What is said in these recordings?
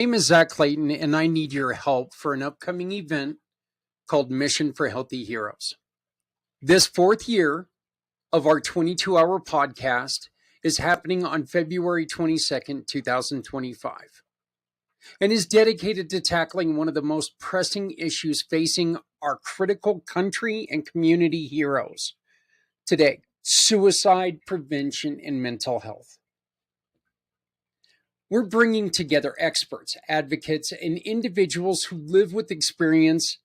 My name is Zach Clayton, and I need your help for an upcoming event called Mission for Healthy Heroes. This fourth year of our 22-hour podcast is happening on February 22nd, 2025, and is dedicated to tackling one of the most pressing issues facing our critical country and community heroes today: suicide prevention and mental health. We're bringing together experts, advocates, and individuals who live with experience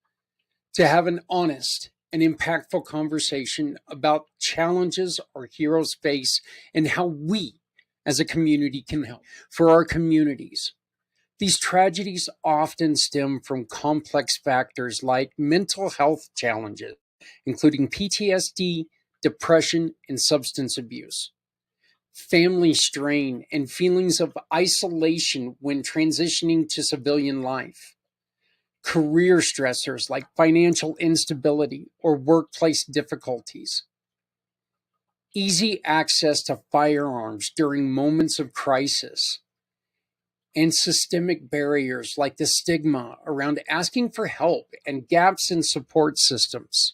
to have an honest and impactful conversation about challenges our heroes face and how we as a community can help. For our communities, these tragedies often stem from complex factors like mental health challenges, including PTSD, depression, and substance abuse, family strain, and feelings of isolation when transitioning to civilian life, career stressors like financial instability or workplace difficulties, easy access to firearms during moments of crisis, and systemic barriers like the stigma around asking for help and gaps in support systems.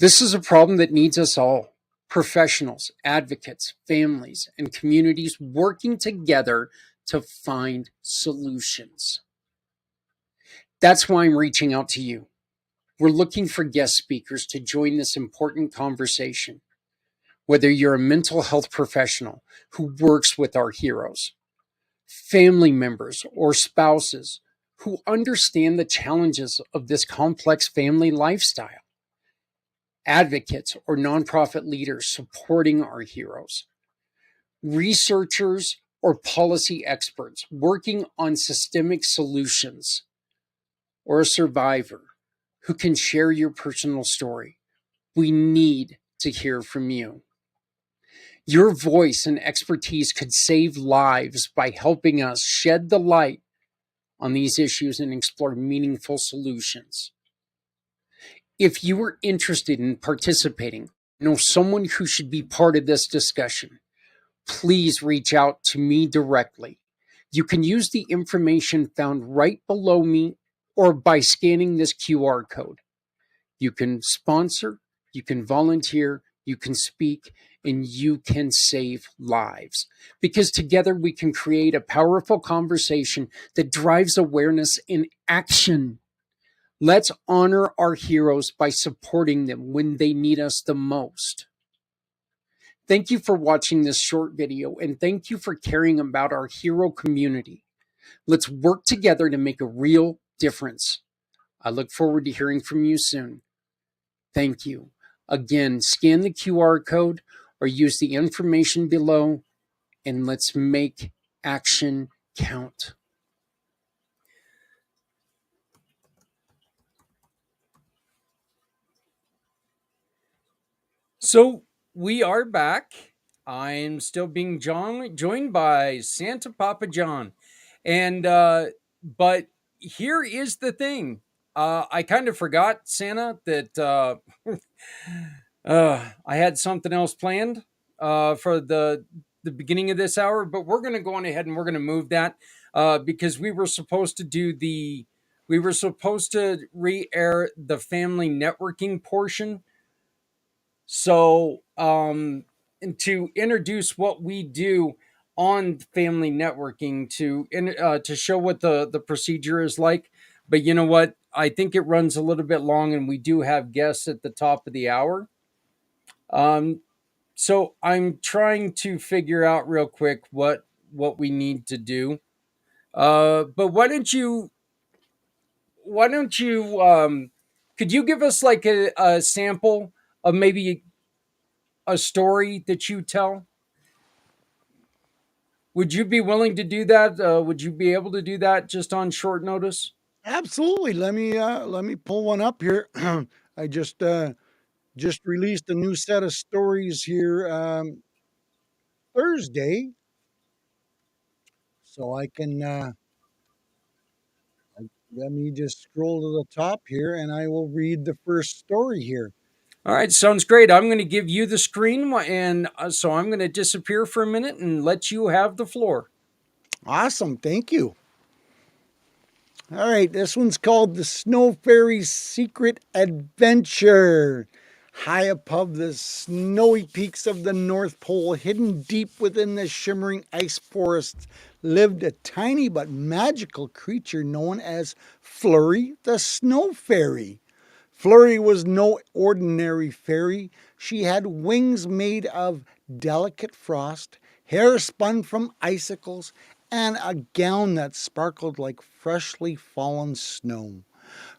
This is a problem that needs us all: professionals, advocates, families, and communities working together to find solutions. That's why I'm reaching out to you. We're looking for guest speakers to join this important conversation. Whether you're a mental health professional who works with our heroes, family members or spouses who understand the challenges of this complex family lifestyle, advocates or nonprofit leaders supporting our heroes, researchers or policy experts working on systemic solutions, or a survivor who can share your personal story. We need to hear from you. Your voice and expertise could save lives by helping us shed the light on these issues and explore meaningful solutions. If you are interested in participating, know someone who should be part of this discussion, please reach out to me directly. You can use the information found right below me or by scanning this QR code. You can sponsor, you can volunteer, you can speak, and you can save lives. Because together we can create a powerful conversation that drives awareness and action. Let's honor our heroes by supporting them when they need us the most. Thank you for watching this short video, and thank you for caring about our hero community. Let's work together to make a real difference. I look forward to hearing from you soon. Thank you. Again, scan the QR code or use the information below, and let's make action count. So we are back. I'm still being joined by Santa Papa John. And but here is the thing. I kind of forgot, Santa, that I had something else planned for the beginning of this hour, but we're going to go on ahead and we're going to move that because we were supposed to re-air the family networking portion. So, and to introduce what we do on family networking, to show what the procedure is like. But you know what? I think it runs a little bit long, and we do have guests at the top of the hour. So I'm trying to figure out real quick what we need to do. But why don't you could you give us like a sample of maybe a story that you tell? Would you be willing to do that? Would you be able to do that just on short notice? Absolutely. Let me pull one up here. I just released a new set of stories here Thursday, so I can let me just scroll to the top here, and I will read the first story here. All right, sounds great. I'm going to give you the screen, and so I'm going to disappear for a minute and let you have the floor. Awesome. Thank you. All right, this one's called The Snow Fairy's Secret Adventure. High above the snowy peaks of the North Pole, hidden deep within the shimmering ice forests, lived a tiny but magical creature known as Flurry the Snow Fairy. Flurry was no ordinary fairy. She had wings made of delicate frost, hair spun from icicles, and a gown that sparkled like freshly fallen snow.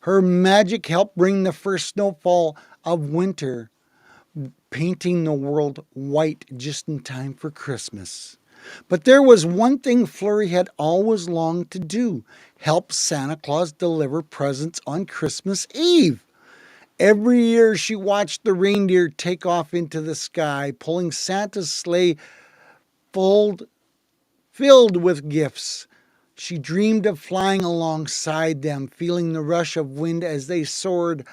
Her magic helped bring the first snowfall of winter, painting the world white just in time for Christmas. But there was one thing Flurry had always longed to do: help Santa Claus deliver presents on Christmas Eve. Every year she watched the reindeer take off into the sky, pulling Santa's sleigh filled with gifts. She dreamed of flying alongside them, feeling the rush of wind as they soared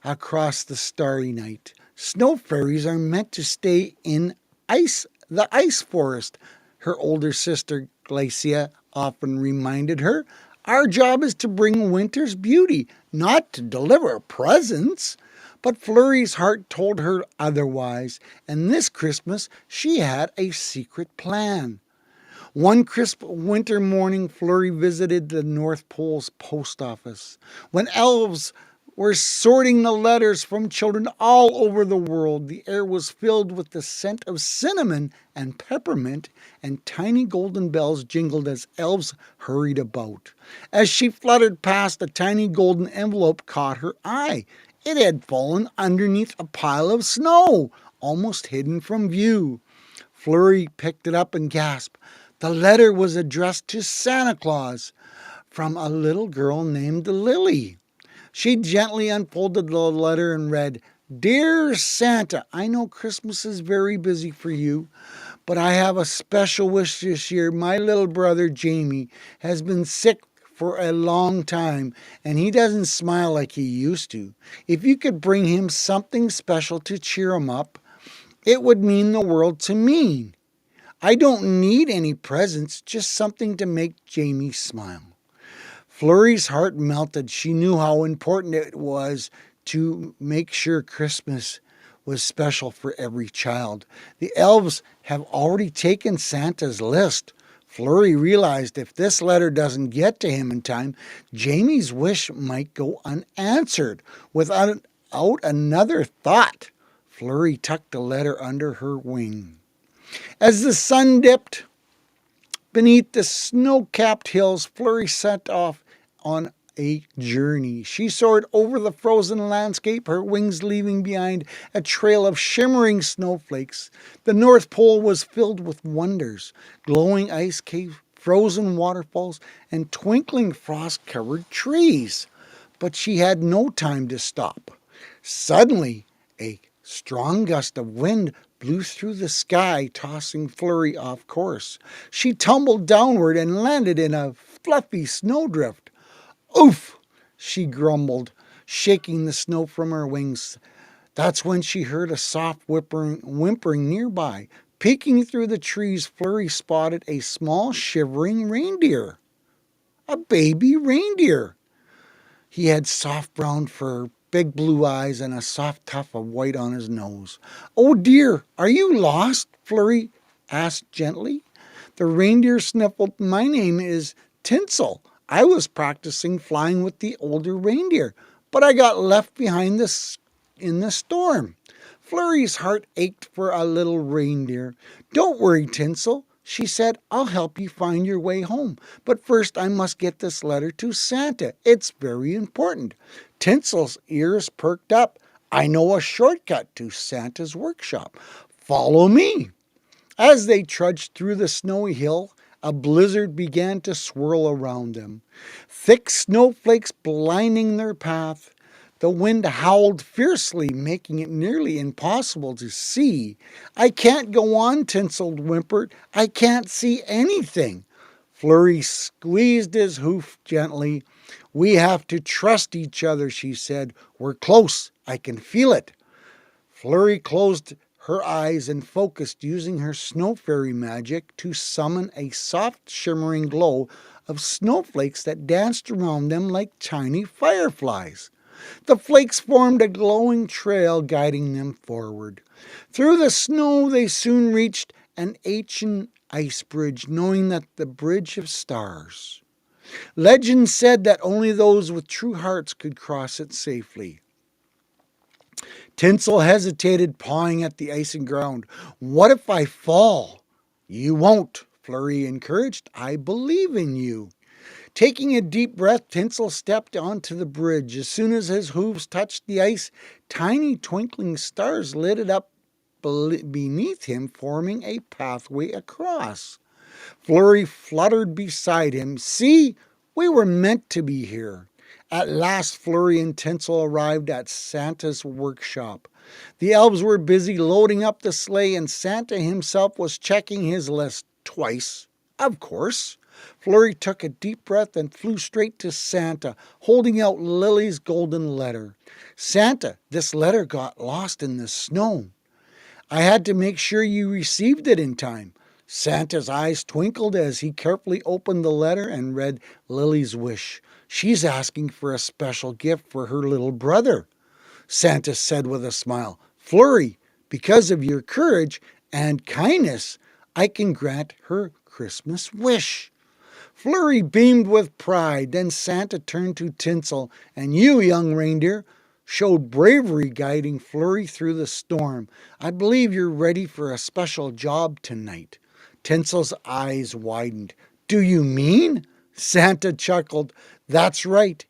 across the starry night. Snow fairies are meant to stay in the ice forest, her older sister Glacia often reminded her. Our job is to bring winter's beauty, not to deliver presents. But Flurry's heart told her otherwise, and this Christmas she had a secret plan. One crisp winter morning, Flurry visited the North Pole's post office. When elves were sorting the letters from children all over the world, the air was filled with the scent of cinnamon and peppermint, and tiny golden bells jingled as elves hurried about. As she fluttered past, a tiny golden envelope caught her eye. It had fallen underneath a pile of snow, almost hidden from view. Flurry picked it up and gasped. The letter was addressed to Santa Claus from a little girl named Lily. She gently unfolded the letter and read, "Dear Santa, I know Christmas is very busy for you, but I have a special wish this year. My little brother Jamie has been sick for a long time, and he doesn't smile like he used to. If you could bring him something special to cheer him up, it would mean the world to me. I don't need any presents, just something to make Jamie smile." Flurry's heart melted. She knew how important it was to make sure Christmas was special for every child. The elves have already taken Santa's list. Flurry realized if this letter doesn't get to him in time, Jamie's wish might go unanswered. Without another thought, Flurry tucked the letter under her wing. As the sun dipped beneath the snow-capped hills, Flurry set off on a journey. She soared over the frozen landscape, her wings leaving behind a trail of shimmering snowflakes. The North Pole was filled with wonders: glowing ice caves, frozen waterfalls, and twinkling frost-covered trees. But she had no time to stop. Suddenly, a strong gust of wind blew through the sky, tossing Flurry off course. She tumbled downward and landed in a fluffy snowdrift. "Oof!" she grumbled, shaking the snow from her wings. That's when she heard a soft whimpering nearby. Peeking through the trees, Flurry spotted a small shivering reindeer. A baby reindeer. He had soft brown fur, big blue eyes, and a soft tuft of white on his nose. "Oh dear, are you lost?" Flurry asked gently. The reindeer sniffled. "My name is Tinsel. I was practicing flying with the older reindeer, but I got left behind in the storm." Flurry's heart ached for a little reindeer. "Don't worry, Tinsel," she said. "I'll help you find your way home. But first I must get this letter to Santa. It's very important." Tinsel's ears perked up. "I know a shortcut to Santa's workshop. Follow me." As they trudged through the snowy hill, a blizzard began to swirl around them, thick snowflakes blinding their path. The wind howled fiercely, making it nearly impossible to see. "I can't go on," Tinsel whimpered. "I can't see anything." Flurry squeezed his hoof gently. "We have to trust each other," she said. "We're close. I can feel it." Flurry closed her eyes and focused using her snow fairy magic to summon a soft shimmering glow of snowflakes that danced around them like tiny fireflies. The flakes formed a glowing trail guiding them forward. Through the snow they soon reached an ancient ice bridge, knowing that the bridge of stars. Legend said that only those with true hearts could cross it safely. Tinsel hesitated, pawing at the icy ground. What if I fall? You won't, Flurry encouraged. I believe in you. Taking a deep breath, Tinsel stepped onto the bridge. As soon as his hooves touched the ice, tiny twinkling stars lit it up beneath him, forming a pathway across. Flurry fluttered beside him. See, we were meant to be here. At last, Flurry and Tinsel arrived at Santa's workshop. The elves were busy loading up the sleigh, and Santa himself was checking his list twice, of course. Flurry took a deep breath and flew straight to Santa, holding out Lily's golden letter. Santa, this letter got lost in the snow. I had to make sure you received it in time. Santa's eyes twinkled as he carefully opened the letter and read Lily's wish. She's asking for a special gift for her little brother, Santa said with a smile. Flurry, because of your courage and kindness, I can grant her Christmas wish. Flurry beamed with pride. Then Santa turned to Tinsel. And you, young reindeer, showed bravery guiding Flurry through the storm. I believe you're ready for a special job tonight. Tinsel's eyes widened. Do you mean? Santa chuckled. That's right.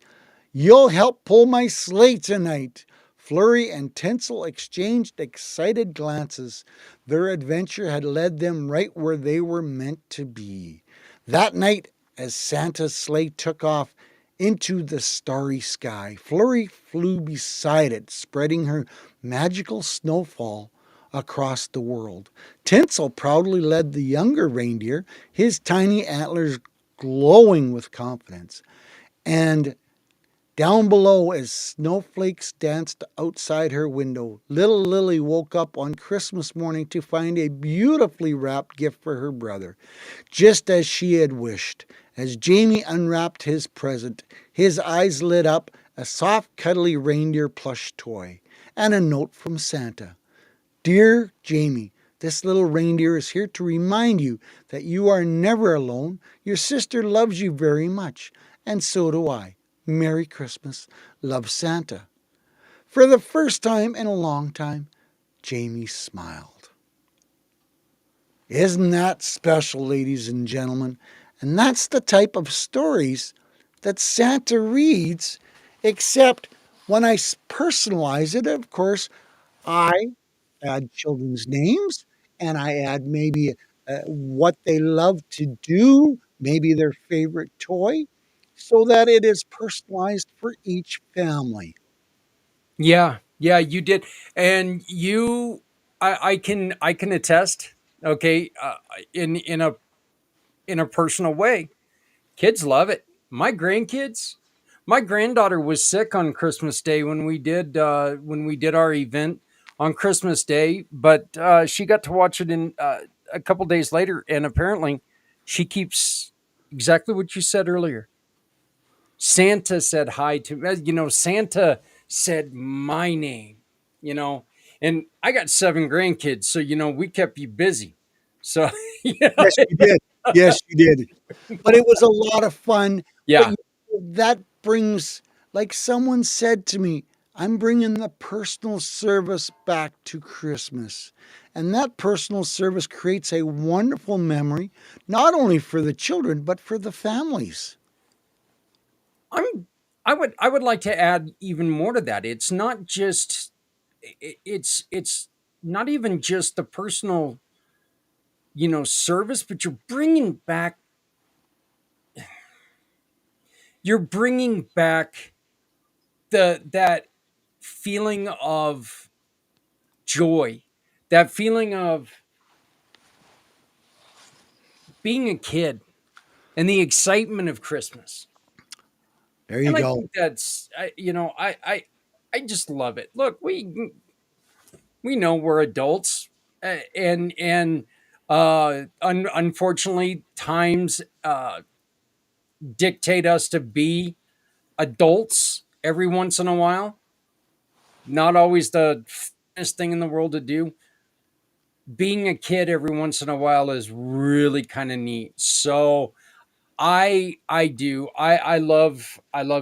You'll help pull my sleigh tonight. Flurry and Tinsel exchanged excited glances. Their adventure had led them right where they were meant to be. That night, as Santa's sleigh took off into the starry sky, Flurry flew beside it, spreading her magical snowfall across the world. Tinsel proudly led the younger reindeer, his tiny antlers glowing with confidence. And down below, as snowflakes danced outside her window, little Lily woke up on Christmas morning to find a beautifully wrapped gift for her brother, just as she had wished. As Jamie unwrapped his present, his eyes lit up, a soft, cuddly reindeer plush toy, and a note from Santa. Dear Jamie, this little reindeer is here to remind you that you are never alone. Your sister loves you very much, and so do I. Merry Christmas. Love, Santa. For the first time in a long time, Jamie smiled. Isn't that special, ladies and gentlemen? And that's the type of stories that Santa reads, except when I personalize it, of course, I add children's names and I add maybe what they love to do, maybe their favorite toy, so that it is personalized for each family. Yeah, yeah, you did, and I can attest. Okay, in a personal way, kids love it. My granddaughter was sick on Christmas Day when we did our event on Christmas Day, but she got to watch it in a couple days later, and apparently, she keeps exactly what you said earlier. Santa said hi to Santa said my name, you know, and I got seven grandkids, so we kept you busy. So Yes, you did. Yes, you did. But it was a lot of fun. But yeah, that brings, like someone said to me, I'm bringing the personal service back to Christmas. And that personal service creates a wonderful memory, not only for the children, but for the families. I'm I would like to add even more to that. It's not just it's not even just the personal, service, but you're bringing back that feeling of joy, that feeling of being a kid and the excitement of Christmas. There you And I go. think that's I just love it. Look, we We know we're adults, unfortunately, times dictate us to be adults every once in a while. Not always the funnest thing in the world to do. Being a kid every once in a while is really kind of neat. So I love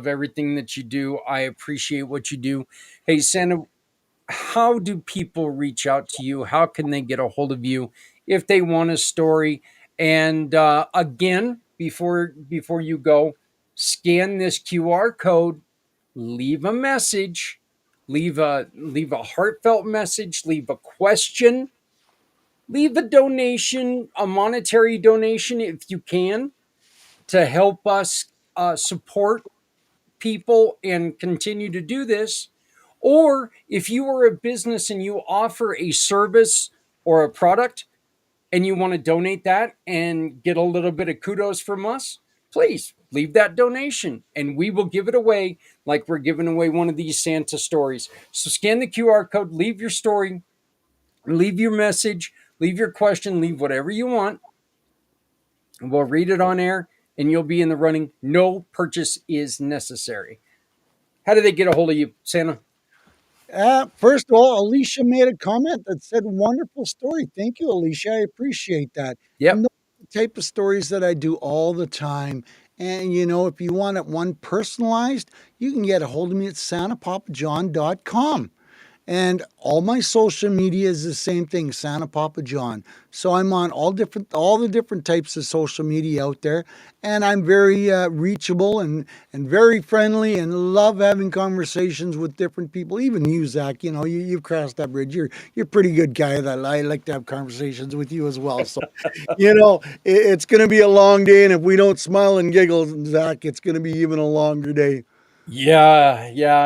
everything that you do. I appreciate what you do. Hey Santa, how do people reach out to you? How can they get a hold of you if they want a story? And again, before you go, scan this QR code, leave a message, leave a heartfelt message, leave a question, leave a donation, a monetary donation if you can, to help us support people and continue to do this. Or if you are a business and you offer a service or a product and you want to donate that and get a little bit of kudos from us, please leave that donation and we will give it away like we're giving away one of these Santa stories. So scan the QR code, leave your story, leave your message, leave your question, leave whatever you want. We'll read it on air and you'll be in the running. No purchase is necessary. How do they get a hold of you, Santa? First of all, Alicia made a comment that said, wonderful story. Thank you, Alicia. I appreciate that. And Yep. those are the type of stories that I do all the time. And, you know, if you want it one personalized, you can get a hold of me at santapapajohn.com. And all my social media is the same thing, Santa Papa John. So I'm on all the different types of social media out there, and I'm very reachable and very friendly, and love having conversations with different people. Even you, Zach, you know, you've crossed that bridge. You're a pretty good guy. That I like to have conversations with you as well. So, you know, it's going to be a long day, and if we don't smile and giggle, Zach, it's going to be even a longer day. Yeah, yeah.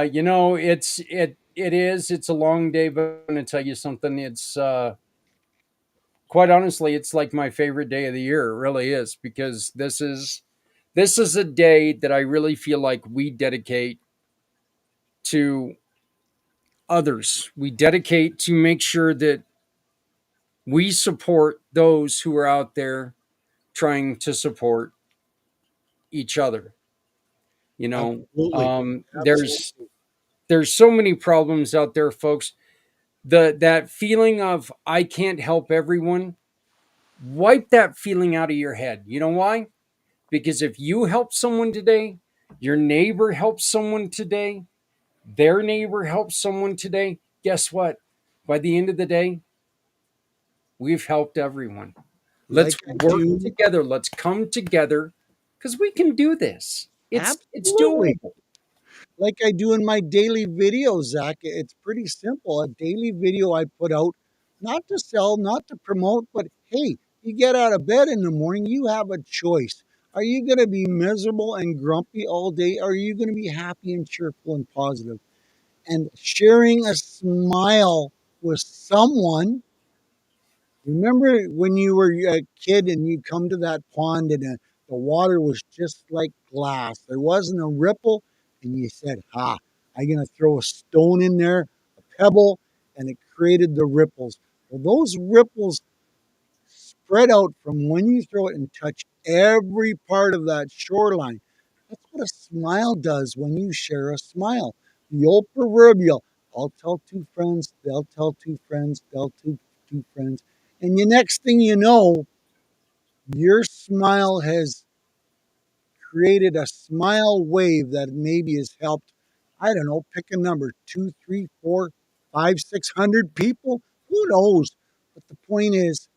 It's a long day, but I'm gonna tell you something. It's quite honestly, it's like my favorite day of the year. It really is because this is a day that I really feel like we dedicate to others. We dedicate to make sure that we support those who are out there trying to support each other. You know, Absolutely, there's absolutely. so many problems out there, folks. That feeling of I can't help everyone, wipe that feeling out of your head. You know why? Because if you help someone today, your neighbor helps someone today, their neighbor helps someone today, guess what? By the end of the day, we've helped everyone. Let's Like I work do. together. Let's come together because we can do this. It's Absolutely. doable. Like I do in my daily videos, Zach. It's pretty simple. A daily video I put out, not to sell, not to promote, but hey, you get out of bed in the morning, you have a choice. Are you going to be miserable and grumpy all day? Or are you going to be happy and cheerful and positive? And sharing a smile with someone. Remember when you were a kid and you come to that pond and the water was just like glass. There wasn't a ripple, and you said, "Ha! I'm gonna throw a stone in there, a pebble," and it created the ripples. Well, those ripples spread out from when you throw it and touch every part of that shoreline. That's what a smile does when you share a smile. The old proverbial, I'll tell two friends, they'll tell two friends, they'll tell two friends. And the next thing you know, your smile has created a smile wave that maybe has helped, I don't know, pick a number, two, three, four, five, 600 people. Who knows? But the point is,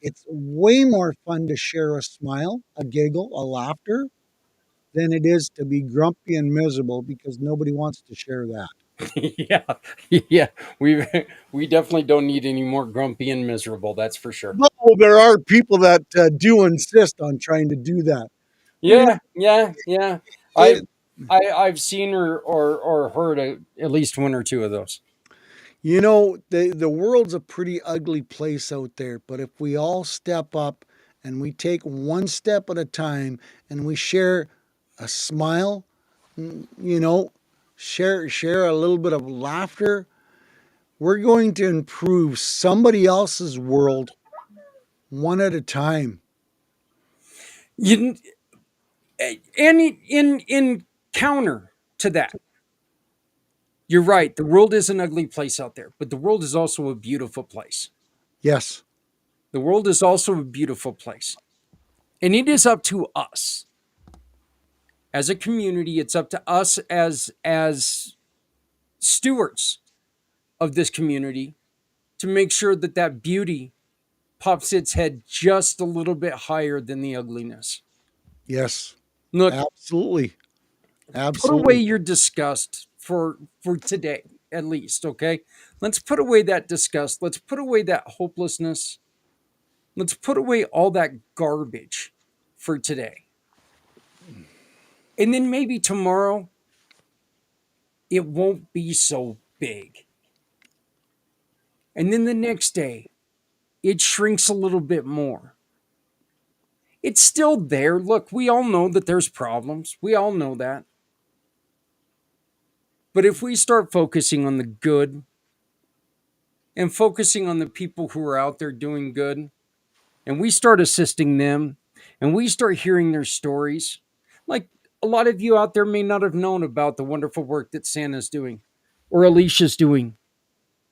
it's way more fun to share a smile, a giggle, a laughter than it is to be grumpy and miserable because nobody wants to share that. Yeah, yeah. We we definitely don't need any more grumpy and miserable. That's for sure. But there are people that do insist on trying to do that. Well, Yeah, yeah, yeah. it, I've seen or heard at least one or two of those. the world's a pretty ugly place out there, but if we all step up and we take one step at a time and we share a smile, you know, share a little bit of laughter, We're going to improve somebody else's world one at a time. You, and in counter to that, you're right. The world is an ugly place out there, but the world is also a beautiful place. Yes. The world is also a beautiful place. And it is up to us as a community, it's up to us as stewards of this community to make sure that that beauty pops its head just a little bit higher than the ugliness. Yes. Look, Absolutely. put away Absolutely. your disgust for today at least, okay? Let's put away that disgust. Let's put away that hopelessness. Let's put away all that garbage for today. And then maybe tomorrow it won't be so big. And then the next day it shrinks a little bit more. It's still there. Look, we all know that there's problems. We all know that. But if we start focusing on the good and focusing on the people who are out there doing good, and we start assisting them, and we start hearing their stories, like a lot of you out there may not have known about the wonderful work that Santa's doing or Alicia's doing.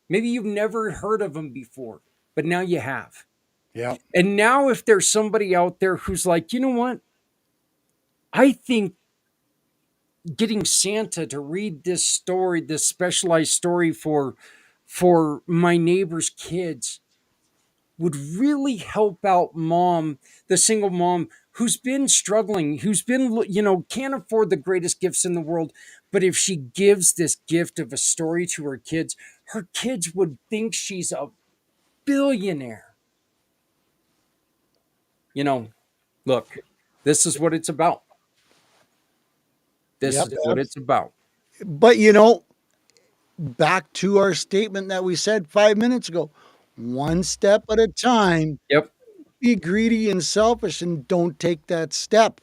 Maybe you've never heard of them before, but now you have. Yeah. And now, if there's somebody out there who's like, you know what? I think getting Santa to read this story, this specialized story for my neighbor's kids would really help out mom, the single mom who's been struggling, who's been, can't afford the greatest gifts in the world. But if she gives this gift of a story to her kids would think she's a billionaire. You know, look, this is what it's about. This Yep. is what it's about. But back to our statement that we said 5 minutes ago, one step at a time. Yep. Be greedy and selfish and don't take that step.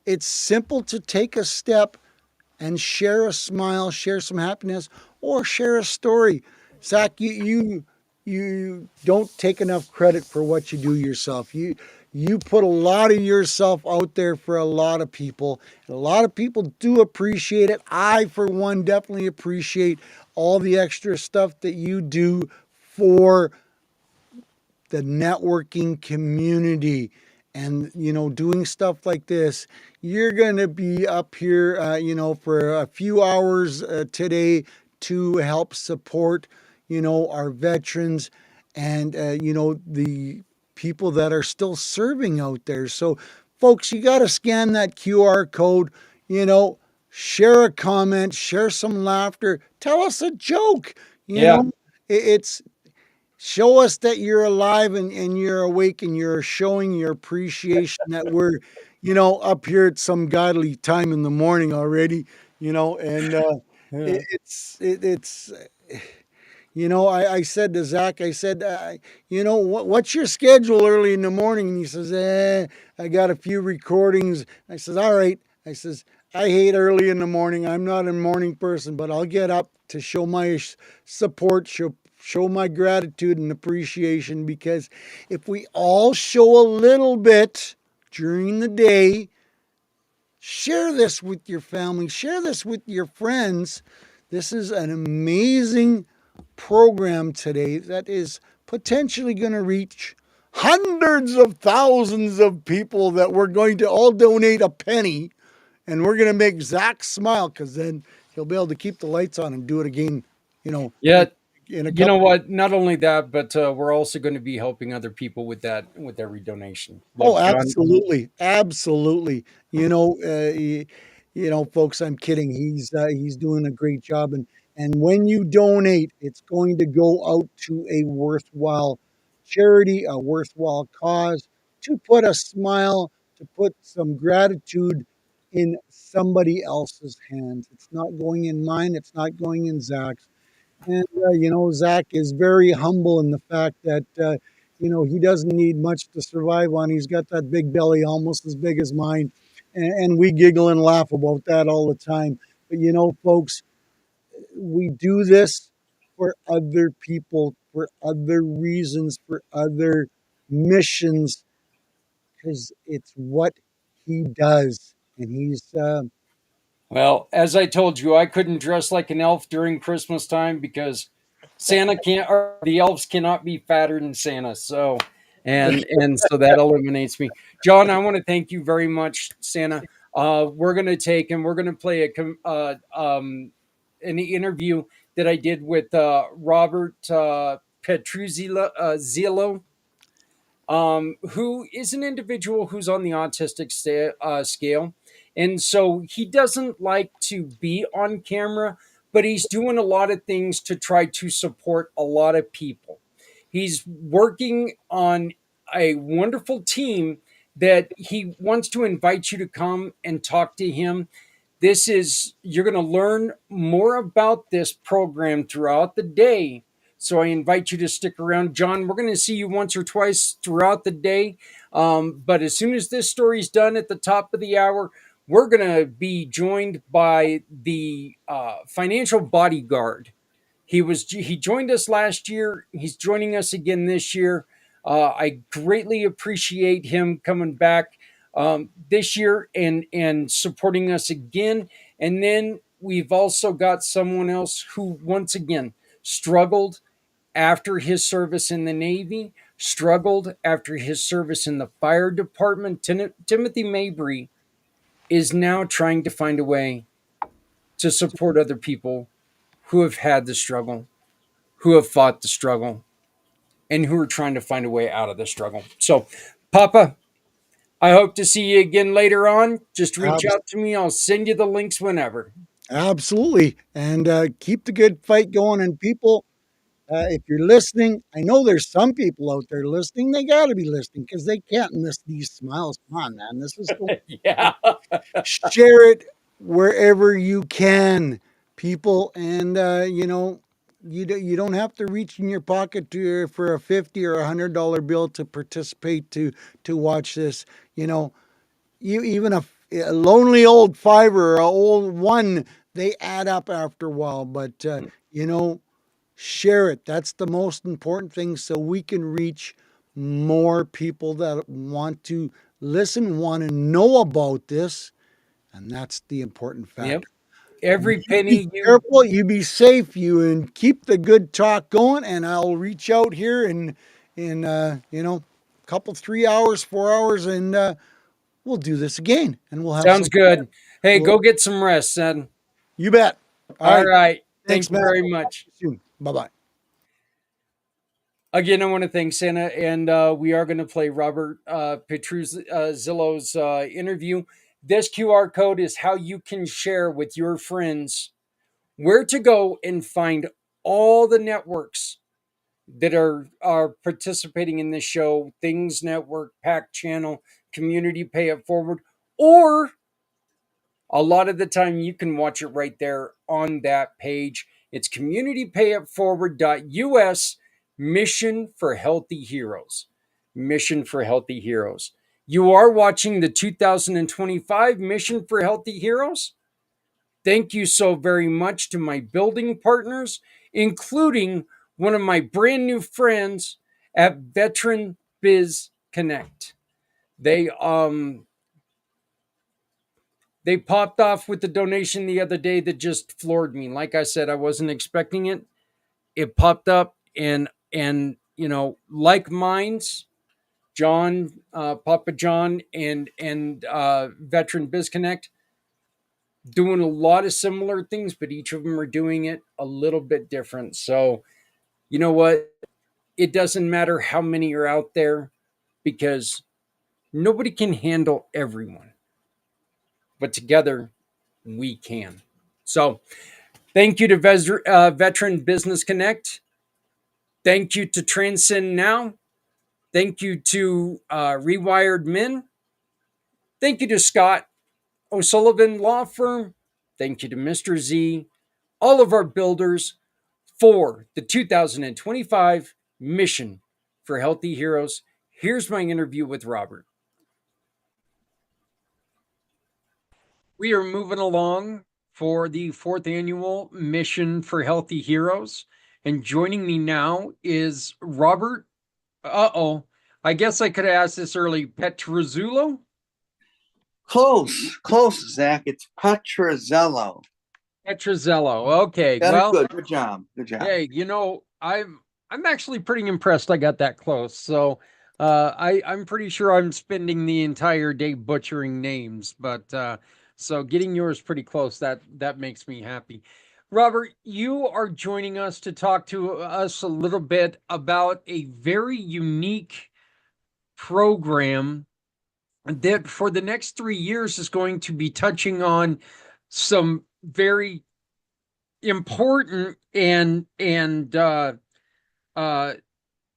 It's simple to take a step and share a smile, share some happiness, or share a story. Zach, you don't take enough credit for what you do yourself. You put a lot of yourself out there for a lot of people. And a lot of people do appreciate it. I, for one, definitely appreciate all the extra stuff that you do for the networking community. And doing stuff like this, you're going to be up here for a few hours today to help support our veterans and the people that are still serving out there. So folks, you got to scan that QR code, you know share a comment, share some laughter, tell us a joke. Yeah. It's show us that you're alive and you're awake and you're showing your appreciation that we're, up here at some godly time in the morning already, and Yeah. it's, I said to Zach, I said, what's your schedule early in the morning? And he says, I got a few recordings. I says, all right. I says, I hate early in the morning. I'm not a morning person, but I'll get up to show my support, show my gratitude and appreciation, because if we all show a little bit during the day, share this with your family, share this with your friends. This is an amazing program today that is potentially going to reach hundreds of thousands of people that we're going to all donate a penny, and we're going to make Zach smile, because then he'll be able to keep the lights on and do it again, you know, Yeah. in a You know couple. what? Not only that, but we're also going to be helping other people with every donation. Oh, Look, John. absolutely, absolutely. Folks, I'm kidding. He's doing a great job, and when you donate, it's going to go out to a worthwhile charity, a worthwhile cause, to put a smile, to put some gratitude in somebody else's hands. It's not going in mine. It's not going in Zach's. And, Zach is very humble in the fact that, he doesn't need much to survive on. He's got that big belly almost as big as mine. And we giggle and laugh about that all the time. But, folks, we do this for other people, for other reasons, for other missions, because it's what he does. And he's, Well, as I told you, I couldn't dress like an elf during Christmas time because Santa can't, or the elves cannot be fatter than Santa. So, and so that eliminates me. John, I want to thank you very much, Santa. We're gonna take and we're gonna play an interview that I did with Robert Petruzillo, Zillo, who is an individual who's on the autistic scale. And so he doesn't like to be on camera, but he's doing a lot of things to try to support a lot of people. He's working on a wonderful team that he wants to invite you to come and talk to him. This is, you're going to learn more about this program throughout the day. So I invite you to stick around. John, we're going to see you once or twice throughout the day. But as soon as this story's done at the top of the hour, we're going to be joined by the financial bodyguard. He joined us last year. He's joining us again this year. I greatly appreciate him coming back this year and supporting us again. And then we've also got someone else who once again struggled after his service in the Navy, struggled after his service in the fire department. Timothy Mabry is now trying to find a way to support other people who have had the struggle, who have fought the struggle, and who are trying to find a way out of the struggle. So, Papa, I hope to see you again later on. Just reach abs- out to me. I'll send you the links whenever. absolutely. And keep the good fight going. And people, if you're listening, I know there's some people out there listening. They got to be listening because they can't miss these smiles. Come on, man. This is the Yeah. share it wherever you can, people. And you don't have to reach in your pocket for a 50 or $100 bill to participate to watch this. You even a lonely old fiver or a old one, they add up after a while. But you know share it. That's the most important thing, so we can reach more people that want to listen, want to know about this. And that's the important Yep. factor. Every You be penny you. careful, you be safe, you, and keep the good talk going. And I'll reach out here in couple 3 hours, 4 hours, and we'll do this again, and we'll have some. Sounds good. Hey, We'll, go get some rest, son. you bet. All All right. right. Thanks, Thank you Matt. very We'll talk much. to you soon. Bye bye. Again, I want to thank Santa, and we are going to play Robert Petruzillo's interview. This QR code is how you can share with your friends where to go and find all the networks that are participating in this show. Things Network, Pack Channel, Community Pay It Forward, or a lot of the time you can watch it right there on that page. It's communitypayitforward.us, Mission for Healthy Heroes. Mission for Healthy Heroes. You are watching the 2025 Mission for Healthy Heroes. Thank you so very much to my building partners, including one of my brand new friends at Veteran Biz Connect. They they popped off with the donation the other day that just floored me. Like I said, I wasn't expecting it. It popped up, and like minds, John, Papa John, and Veteran Biz Connect, doing a lot of similar things, but each of them are doing it a little bit different. So you know what? It doesn't matter how many are out there because nobody can handle everyone, but together we can. So thank you to Veteran Business Connect. Thank you to Transcend Now. Thank you to Rewired Men. Thank you to Scott O'Sullivan Law Firm. Thank you to Mr. Z, all of our builders for the 2025 Mission for Healthy Heroes. Here's my interview with Robert. We are moving along for the fourth annual Mission for Healthy Heroes. And joining me now is Robert. Uh-oh. I guess I could have asked this early. Petruzzulo? Close, Zach. It's Petrozello. Petruzzello. Okay. Got it Well, good. Good job. Good job. hey, I'm actually pretty impressed I got that close. So I'm pretty sure I'm spending the entire day butchering names, but so getting yours pretty close, that makes me happy. Robert, you are joining us to talk to us a little bit about a very unique program that for the next 3 years is going to be touching on some very important and uh,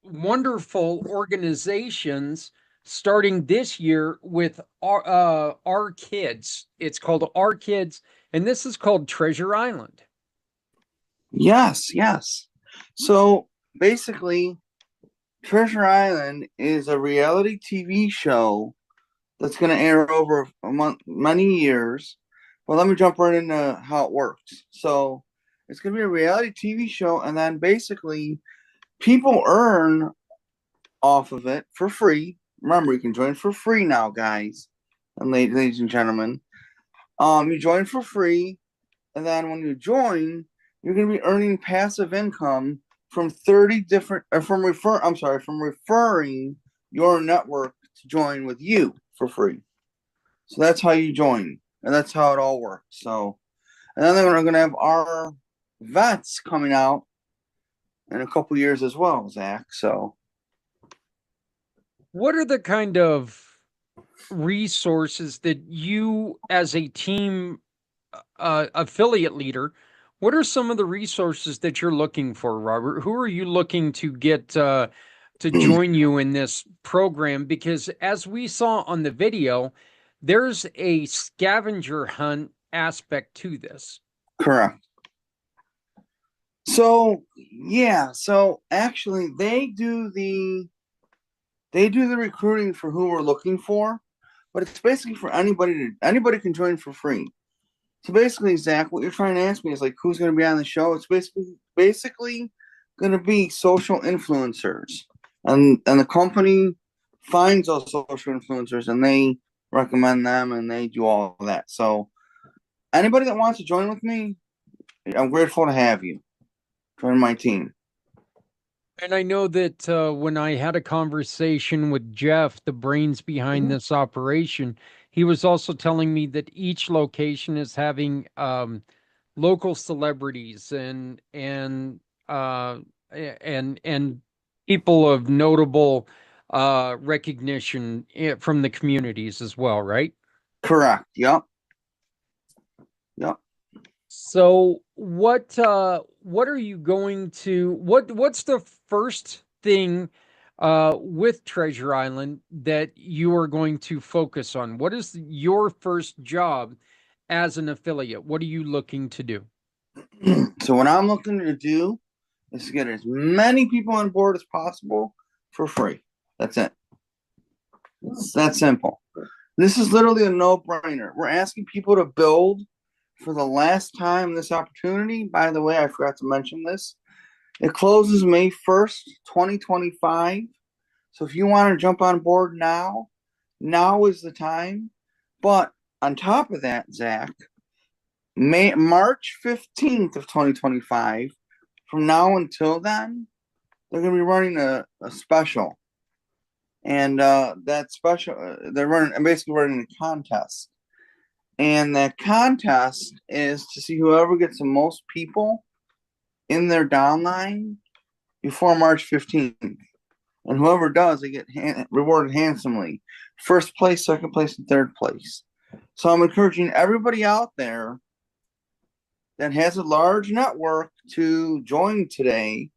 wonderful organizations starting this year with our kids. It's called Our Kids, and this is called Treasure Island. Yes. So basically, Treasure Island is a reality TV show that's going to air over many years. Well, let me jump right into how it works. So it's going to be a reality TV show, and then basically people earn off of it for free. Remember, you can join for free now, guys and ladies and gentlemen. You join for free, and then when you join, you're going to be earning passive income from 30 different, from referring your network to join with you for free. So that's how you join, and that's how it all works. So, and then we're going to have our vets coming out in a couple years as well, Zach. So, What are the kind of resources that you, as a team affiliate leader, what are some of the resources that you're looking for, Robert? Who are you looking to get to join you in this program? Because as we saw on the video, there's a scavenger hunt aspect to this. correct. So yeah, so actually they do the recruiting for who we're looking for, but it's basically for anybody can join for free. So basically, Zach, what you're trying to ask me is like who's going to be on the show? It's basically going to be social influencers, and the company finds those social influencers and they recommend them and they do all of that. So anybody that wants to join with me, I'm grateful to have you join my team. And I know that when I had a conversation with Jeff, the brains behind this operation, he was also telling me that each location is having local celebrities uh, and people of notable recognition from the communities as well, right? Correct. Yep. Yep. So what are you going to what's the first thing with Treasure Island that you are going to focus on? What is your first job as an affiliate? What are you looking to do? So what I'm looking to do is to get as many people on board as possible for free. That's it. It's that simple. This is literally a no-brainer. We're asking people to build for the last time this opportunity. By the way, I forgot to mention this. It closes May 1st, 2025. So if you want to jump on board now is the time. But on top of that, Zach, March 15th of 2025, from now until then, they're going to be running a special. And that special, I'm basically running a contest. And that contest is to see whoever gets the most people in their downline before March 15th. And whoever does, they get rewarded handsomely. First place, second place, and third place. So I'm encouraging everybody out there that has a large network to join today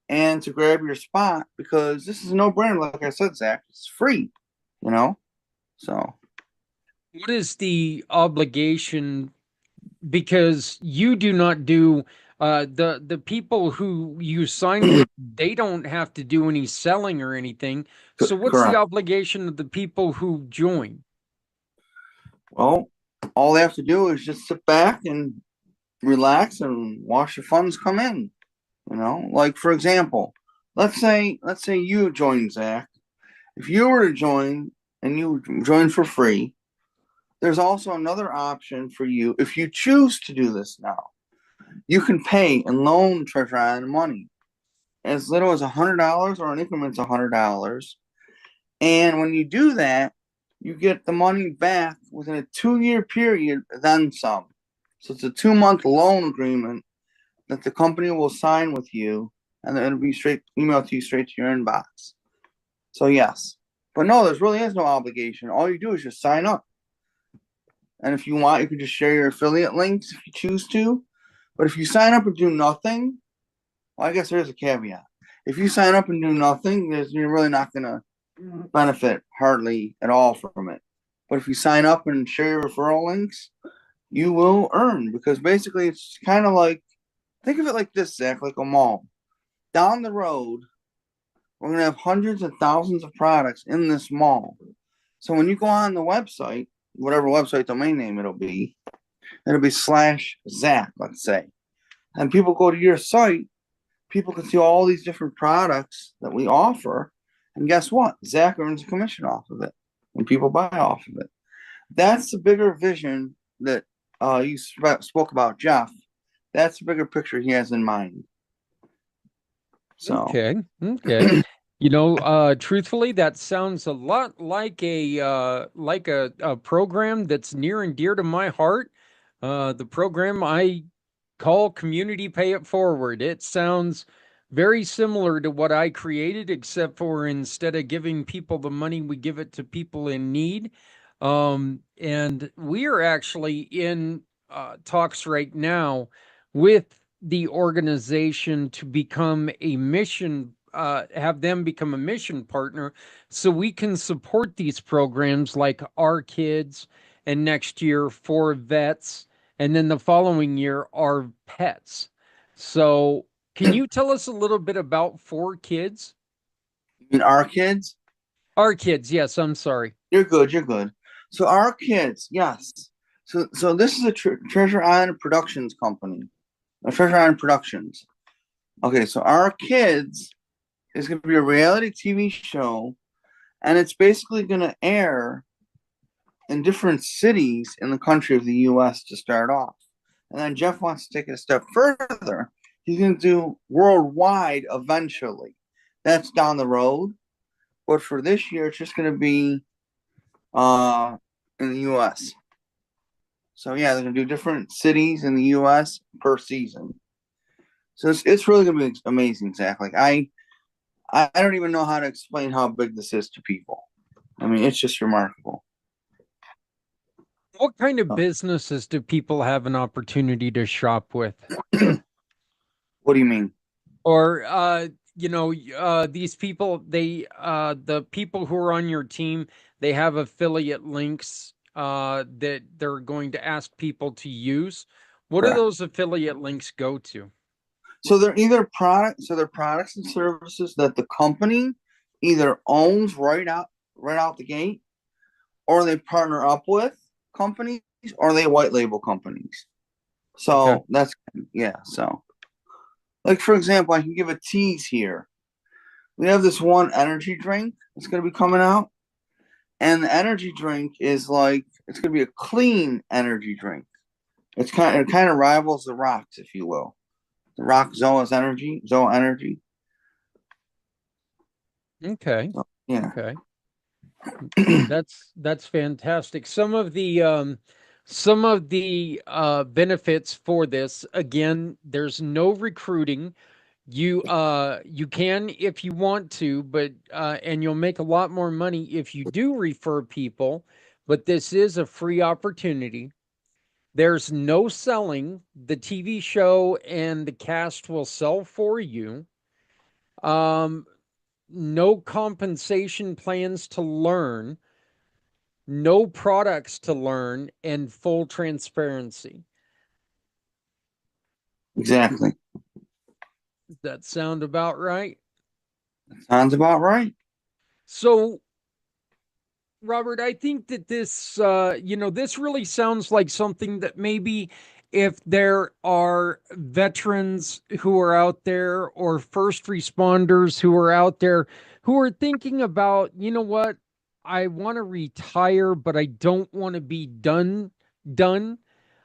and to grab your spot, because this is a no-brainer. Like I said, Zach, it's free, you know? So What is the obligation? Because you do not do the people who you sign with, they don't have to do any selling or anything. So what's the correct. obligation of the people who join? Well, all they have to do is just sit back and relax and watch the funds come in. You know, like for example, let's say you join, Zach. If you were to join and you join for free, there's also another option for you if you choose to do this now. You can pay and loan Treasure Island money as little as $100 or in increments of $100. And when you do that, you get the money back within a 2-year period, then some. So it's a 2-month loan agreement that the company will sign with you, and then it'll be straight emailed to you straight to your inbox. So yes, but no, there really is no obligation. All you do is just sign up, and if you want, you can just share your affiliate links if you choose to. But if you sign up and do nothing, well, I guess there's a caveat. If you sign up and do nothing, you're really not going to benefit hardly at all from it. But if you sign up and share your referral links, you will earn, because basically it's kind of like, think of it like this, Zach, like a mall. Down the road, we're going to have hundreds of thousands of products in this mall. So when you go on the website, whatever website domain name it'll be /Zach, let's say. And people go to your site, people can see all these different products that we offer. And guess what? Zach earns a commission off of it when people buy off of it. That's the bigger vision that you spoke about, Jeff. That's the bigger picture he has in mind. So Okay. You know, truthfully, that sounds a lot like a program that's near and dear to my heart. The program I call Community Pay It Forward. It sounds very similar to what I created, except for instead of giving people the money, we give it to people in need. And we are actually in talks right now with the organization to become a mission, have them become a mission partner, so we can support these programs like Our Kids, and next year for vets, and then the following year our pets. So can you tell us a little bit about For Kids? in Our Kids, Our Kids, yes, I'm sorry. you're good. You're good. So Our Kids, yes. So this is a Treasure Island Productions company. Treasure Island Productions. Okay, so Our Kids is going to be a reality TV show, and it's basically going to air in different cities in the country of the U.S. to start off. And then Jeff wants to take it a step further. He's going to do worldwide eventually. That's down the road. But for this year, it's just going to be in the U.S. So yeah, they're going to do different cities in the U.S. per season. So it's really going to be amazing, Zach. Like I don't even know how to explain how big this is to people. I mean, it's just remarkable. What kind of businesses do people have an opportunity to shop with? What do you mean? Or you know, these people, the people who are on your team, they have affiliate links that they're going to ask people to use. What do Correct. those affiliate links go to? So they're either products and services that the company either owns right out the gate, or they partner up with companies, or they white label companies. So Okay. that's so like for example, I can give a tease here. We have this one energy drink that's gonna be coming out, and the energy drink is like, it's gonna be a clean energy drink. It kind of rivals the rocks, if you will. The rock Zoa Energy. Okay. Yeah. Okay. That's fantastic. Some of the benefits for this, again, there's no recruiting. You can if you want to, but and you'll make a lot more money if you do refer people, but this is a free opportunity. There's no selling. The TV show and the cast will sell for you. Um, no compensation plans to learn, no products to learn, and full transparency. Exactly. Does that sound about right? Sounds about right. So, Robert, I think that this, this really sounds like something that maybe if there are veterans who are out there or first responders who are out there who are thinking about, you know what, I want to retire, but I don't want to be done.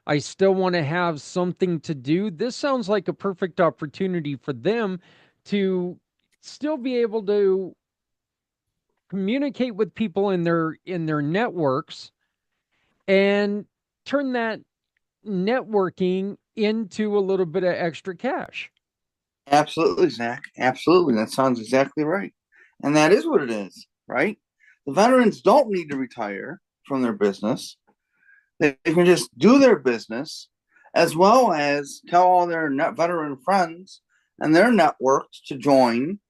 I still want to have something to do. This sounds like a perfect opportunity for them to still be able to communicate with people in their networks and turn that networking into a little bit of extra cash. Absolutely, Zach. Absolutely. That sounds exactly right. And that is what it is, right? The veterans don't need to retire from their business. They can just do their business as well as tell all their veteran friends and their networks to join.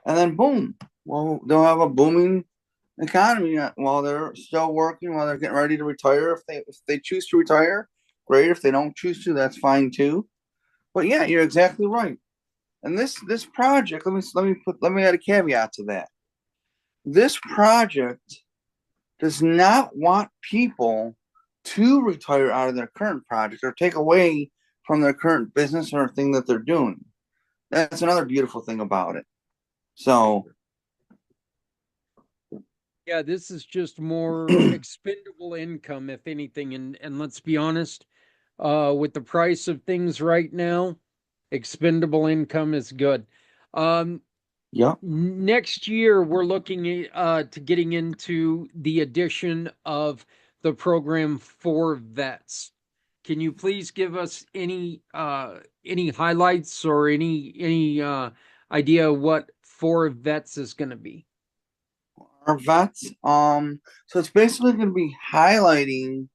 And then, boom, well, they'll have a booming economy while they're still working, while they're getting ready to retire. If they choose to retire, great. If they don't choose to, that's fine too. But yeah, you're exactly right. And this project, let me add a caveat to that. This project does not want people to retire out of their current project or take away from their current business or thing that they're doing. That's another beautiful thing about it. So Yeah, this is just more expendable income, if anything. And let's be honest, with the price of things right now, expendable income is good. Um, yeah, Next year, we're looking to getting into the addition of the program for vets. Can you please give us any highlights or any idea what for vets is going to be? our vets. So it's basically going to be highlighting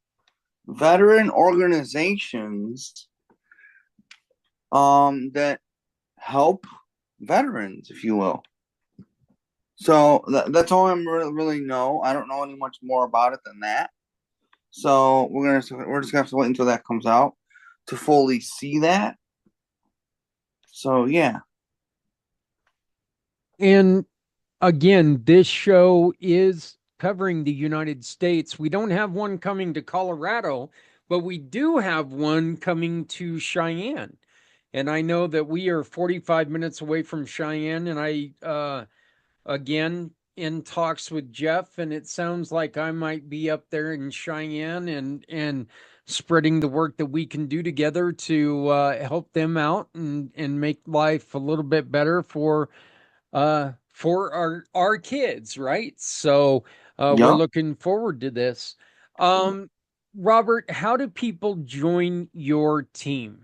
veteran organizations that help veterans, if you will. So that's all I'm really know. I don't know any much more about it than that. So we're just gonna have to wait until that comes out to fully see that. So yeah, And again, this show is covering the United States. We don't have one coming to Colorado, but we do have one coming to Cheyenne. And I know that we are 45 minutes away from Cheyenne. And again, in talks with Jeff, and it sounds like I might be up there in Cheyenne and spreading the work that we can do together to help them out and make life a little bit better for our kids, right? So we're yep. looking forward to this. Robert, how do people join your team?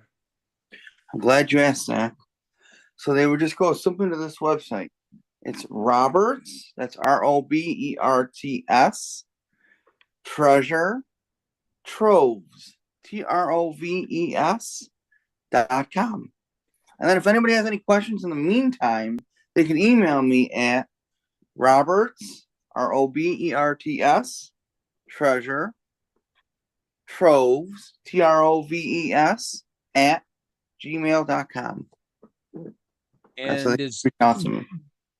I'm glad you asked that. So they would just go simply to this website. It's Roberts. That's Roberts. Treasure Troves. TROVES.com. And then if anybody has any questions in the meantime, they can email me at Roberts, Roberts, treasure, troves, Troves, at gmail.com. So they And is reach out to me.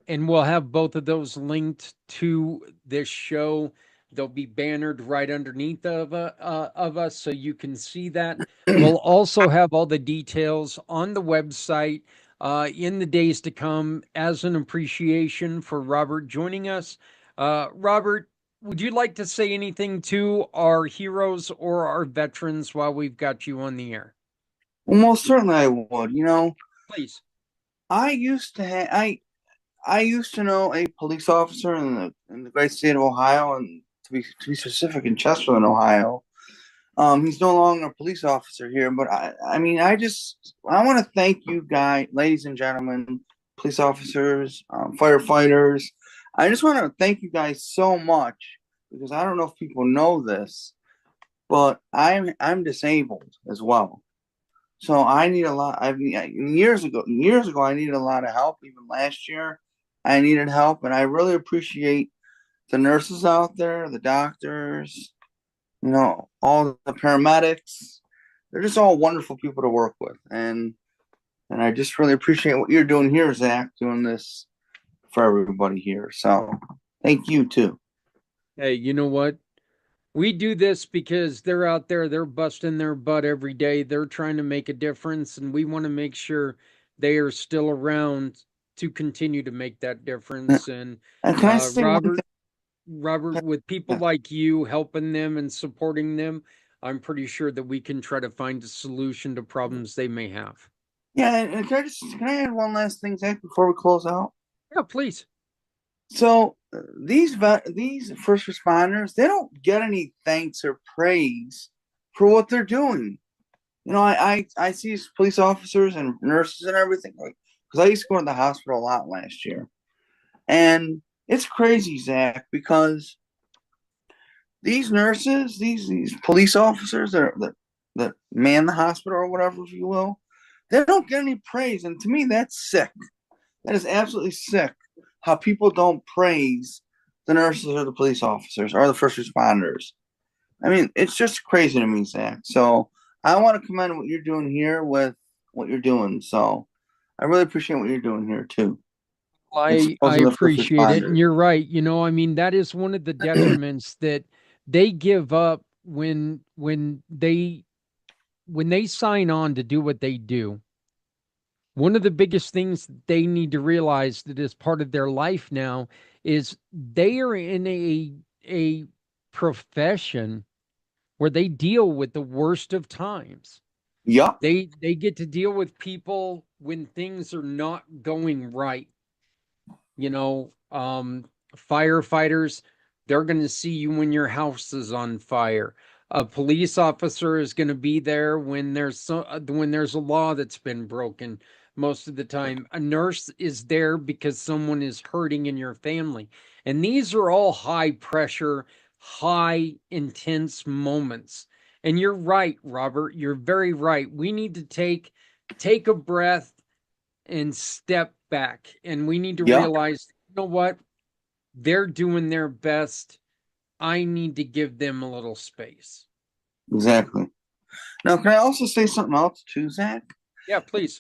and we'll have both of those linked to this show. They'll be bannered right underneath of us, so you can see that. We'll also have all the details on the website in the days to come as an appreciation for Robert joining us. Robert, would you like to say anything to our heroes or our veterans while we've got you on the air? Well, most certainly I would. Please. I used to have I used to know a police officer in the great state of Ohio, and to be specific, in Chesterland, Ohio. He's no longer a police officer here, but I mean, I want to thank you guys, ladies and gentlemen, police officers, firefighters. I just want to thank you guys so much because I don't know if people know this, but I'm disabled as well. So I need a lot. I mean, years ago, I needed a lot of help. Even last year, I needed help, and I really appreciate the nurses out there, the doctors, all the paramedics. They're just all wonderful people to work with, and I just really appreciate what you're doing here, Zach, doing this for everybody here. So thank you too. Hey, you know what? We do this because they're out there, they're busting their butt every day. They're trying to make a difference, and we want to make sure they are still around to continue to make that difference. And And can I say one thing? Robert, with people Yeah, like you helping them and supporting them, I'm pretty sure that we can try to find a solution to problems they may have. yeah, and can I add one last thing, Zach, before we close out? Yeah, please. So these first responders, they don't get any thanks or praise for what they're doing. I see police officers and nurses and everything, like, because I used to go to the hospital a lot last year, and it's crazy, Zach, because these nurses, these police officers that man the hospital or whatever, if you will, they don't get any praise, and to me, that's sick. That is absolutely sick. How people don't praise the nurses or the police officers or the first responders. I mean, it's just crazy to me, Zach. So I want to commend what you're doing here with what you're doing. So I really appreciate what you're doing here too. I Exposing the first appreciate it. And responders. you're right. I mean, that is one of the detriments that they give up when they sign on to do what they do. One of the biggest things they need to realize that is part of their life now is they are in a profession where they deal with the worst of times. Yup. They get to deal with people when things are not going right. Firefighters, they're going to see you when your house is on fire. A police officer is going to be there when when there's a law that's been broken. Most of the time, a nurse is there because someone is hurting in your family. And these are all high pressure, high intense moments. And you're right, Robert, you're very right. We need to take a breath and step back, and we need to Yup. realize, you know what, they're doing their best. I need to give them a little space. Exactly. Now, can I also say something else too, Zach? Yeah, please.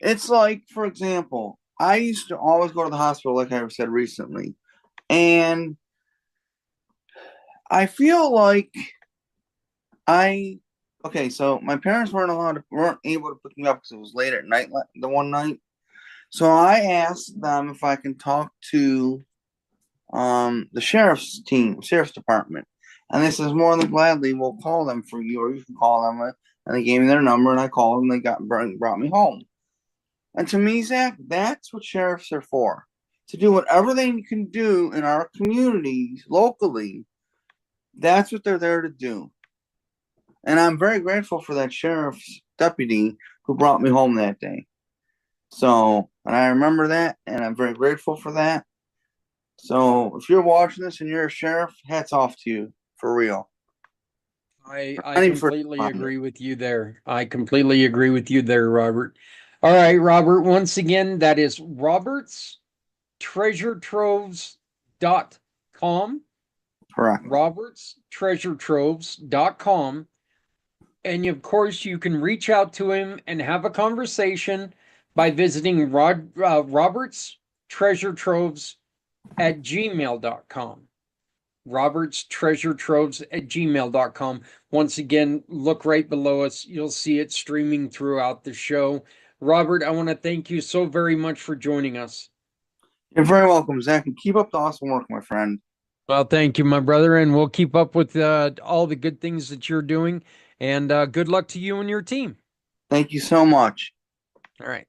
It's like, for example, I used to always go to the hospital, like I said recently, and I feel like I okay. So my parents weren't able to pick me up because it was late at night the one night. So I asked them if I can talk to the sheriff's department, and they says more than gladly we'll call them for you, or you can call them. And they gave me their number, and I called them. They brought me home. And to me, Zach, that's what sheriffs are for, to do whatever they can do in our communities locally. That's what they're there to do. And I'm very grateful for that sheriff's deputy who brought me home that day. So, and I remember that, and I'm very grateful for that. So, if you're watching this and you're a sheriff, hats off to you, for real. I Any first completely responder. agree with you there. I completely agree with you there, Robert. All right, Robert, once again, that is robertstreasuretroves.com. Correct. robertstreasuretroves.com. And of course, you can reach out to him and have a conversation by visiting Robert's Treasure Troves at gmail.com. Robert's Treasure Troves at gmail.com. Once again, look right below us. You'll see it streaming throughout the show. Robert, I want to thank you so very much for joining us. You're very welcome, Zach, and keep up the awesome work, my friend. Well, thank you, my brother, and we'll keep up with all the good things that you're doing. And good luck to you and your team. Thank you so much. All right.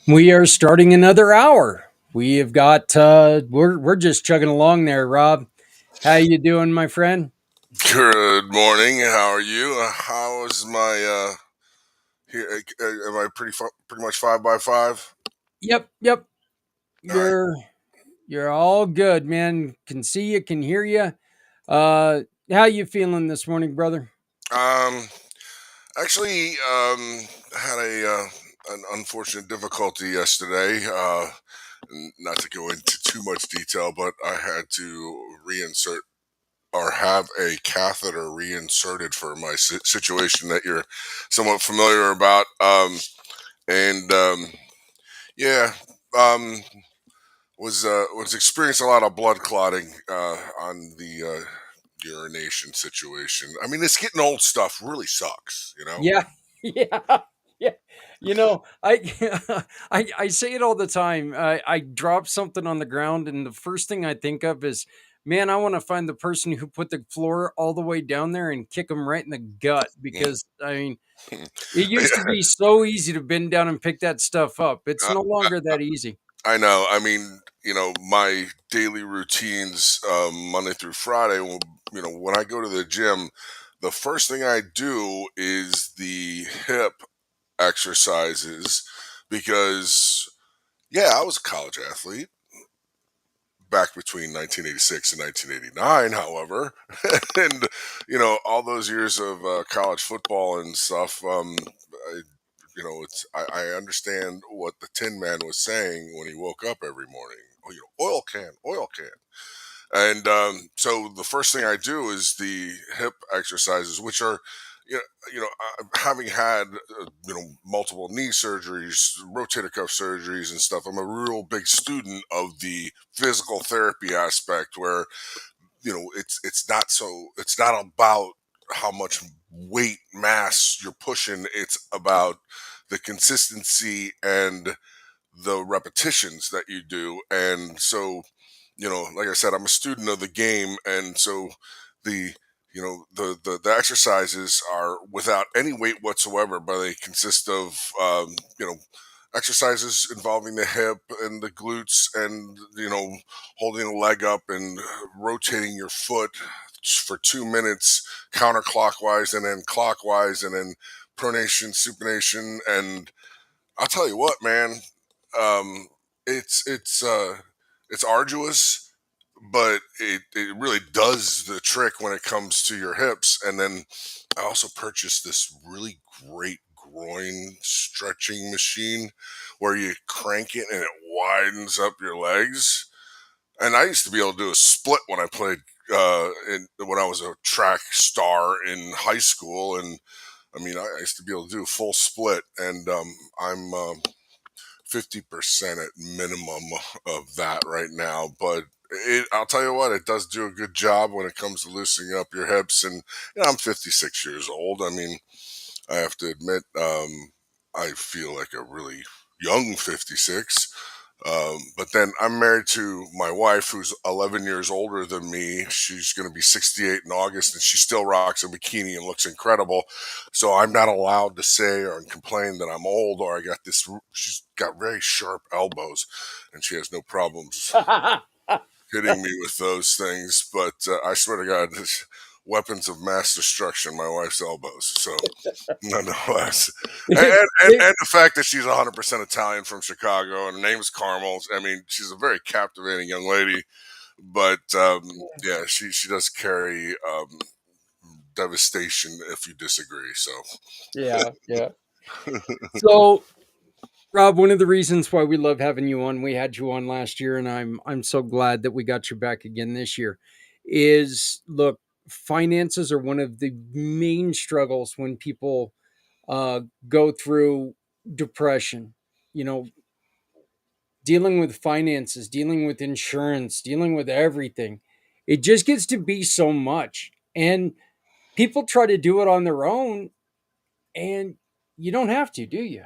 We are starting another hour. We have got we're just chugging along there, Rob. How you doing, my friend? Good morning. How are you? How is my here? Am I pretty much 5 by 5? Yep. All right. You're all good, man. Can see you, can hear you. How you feeling this morning, brother? Um, actually, had an unfortunate difficulty yesterday. Not to go into too much detail, but I had to reinsert or have a catheter reinserted for my situation that you're somewhat familiar about. And Yeah. Um, was experiencing a lot of blood clotting on the urination situation. I mean, this getting old stuff really sucks, you know. Yeah, yeah, yeah. I I say it all the time. I drop something on the ground, and the first thing I think of is, man, I want to find the person who put the floor all the way down there and kick them right in the gut. Mm. Because I mean, it used to be so easy to bend down and pick that stuff up. It's I, no I, longer that easy. I know. I mean, my daily routines, Monday through Friday. When I go to the gym, the first thing I do is the hip exercises because, yeah, I was a college athlete back between 1986 and 1989, however, and all those years of college football and stuff. I, I understand what the Tin Man was saying when he woke up every morning. Oh, oil can. And so the first thing I do is the hip exercises, which are, having had, multiple knee surgeries, rotator cuff surgeries and stuff. I'm a real big student of the physical therapy aspect where, it's not about how much weight mass you're pushing. It's about the consistency and the repetitions that you do. And so, like I said, I'm a student of the game, and so the the exercises are without any weight whatsoever, but they consist of exercises involving the hip and the glutes, and holding a leg up and rotating your foot for 2 minutes counterclockwise and then clockwise, and then pronation, supination. And I'll tell you what, man, um, it's arduous, but it really does the trick when it comes to your hips. And then I also purchased this really great groin stretching machine where you crank it and it widens up your legs. And I used to be able to do a split when I played when I was a track star in high school. And I mean, I used to be able to do a full split. And I'm 50% at minimum of that right now. But I'll tell you what, it does do a good job when it comes to loosening up your hips. And I'm 56 years old. I mean, I have to admit, I feel like a really young 56. But then I'm married to my wife, who's 11 years older than me. She's going to be 68 in August, and she still rocks a bikini and looks incredible. So I'm not allowed to say or complain that I'm old or I got this. She's got very sharp elbows, and she has no problems hitting me with those things. But I swear to God, weapons of mass destruction, my wife's elbows. So nonetheless, and the fact that she's 100% Italian from Chicago and her name's Carmel. I mean, she's a very captivating young lady, but yeah, she does carry devastation if you disagree. So Yeah. So, Rob, one of the reasons why we love having you on, we had you on last year, and I'm so glad that we got you back again this year. Is look, finances are one of the main struggles when people uh, go through depression. You know, dealing with finances, dealing with insurance, dealing with everything. It just gets to be so much, and people try to do it on their own, and you don't have to, do you?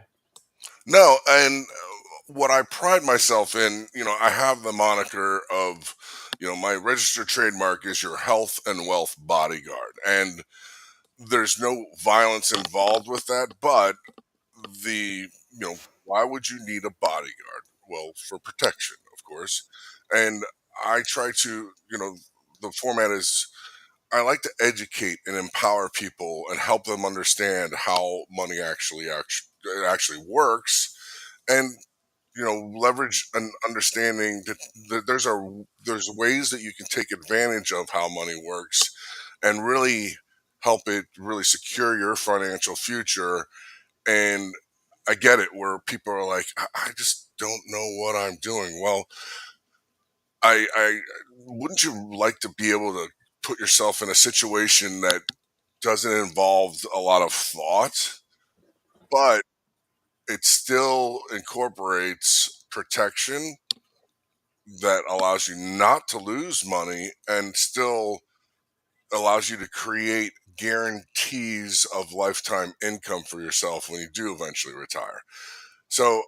no, and what I pride myself in, I have the moniker of, my registered trademark is your health and wealth bodyguard, and there's no violence involved with that, but the why would you need a bodyguard? Well, for protection, of course. And I try to, the format is I like to educate and empower people and help them understand how money actually works, and leverage an understanding that there's ways that you can take advantage of how money works and really help it really secure your financial future. And I get it where people are like, I just don't know what I'm doing. Well, I wouldn't you like to be able to put yourself in a situation that doesn't involve a lot of thought, but it still incorporates protection that allows you not to lose money and still allows you to create guarantees of lifetime income for yourself when you do eventually retire. So,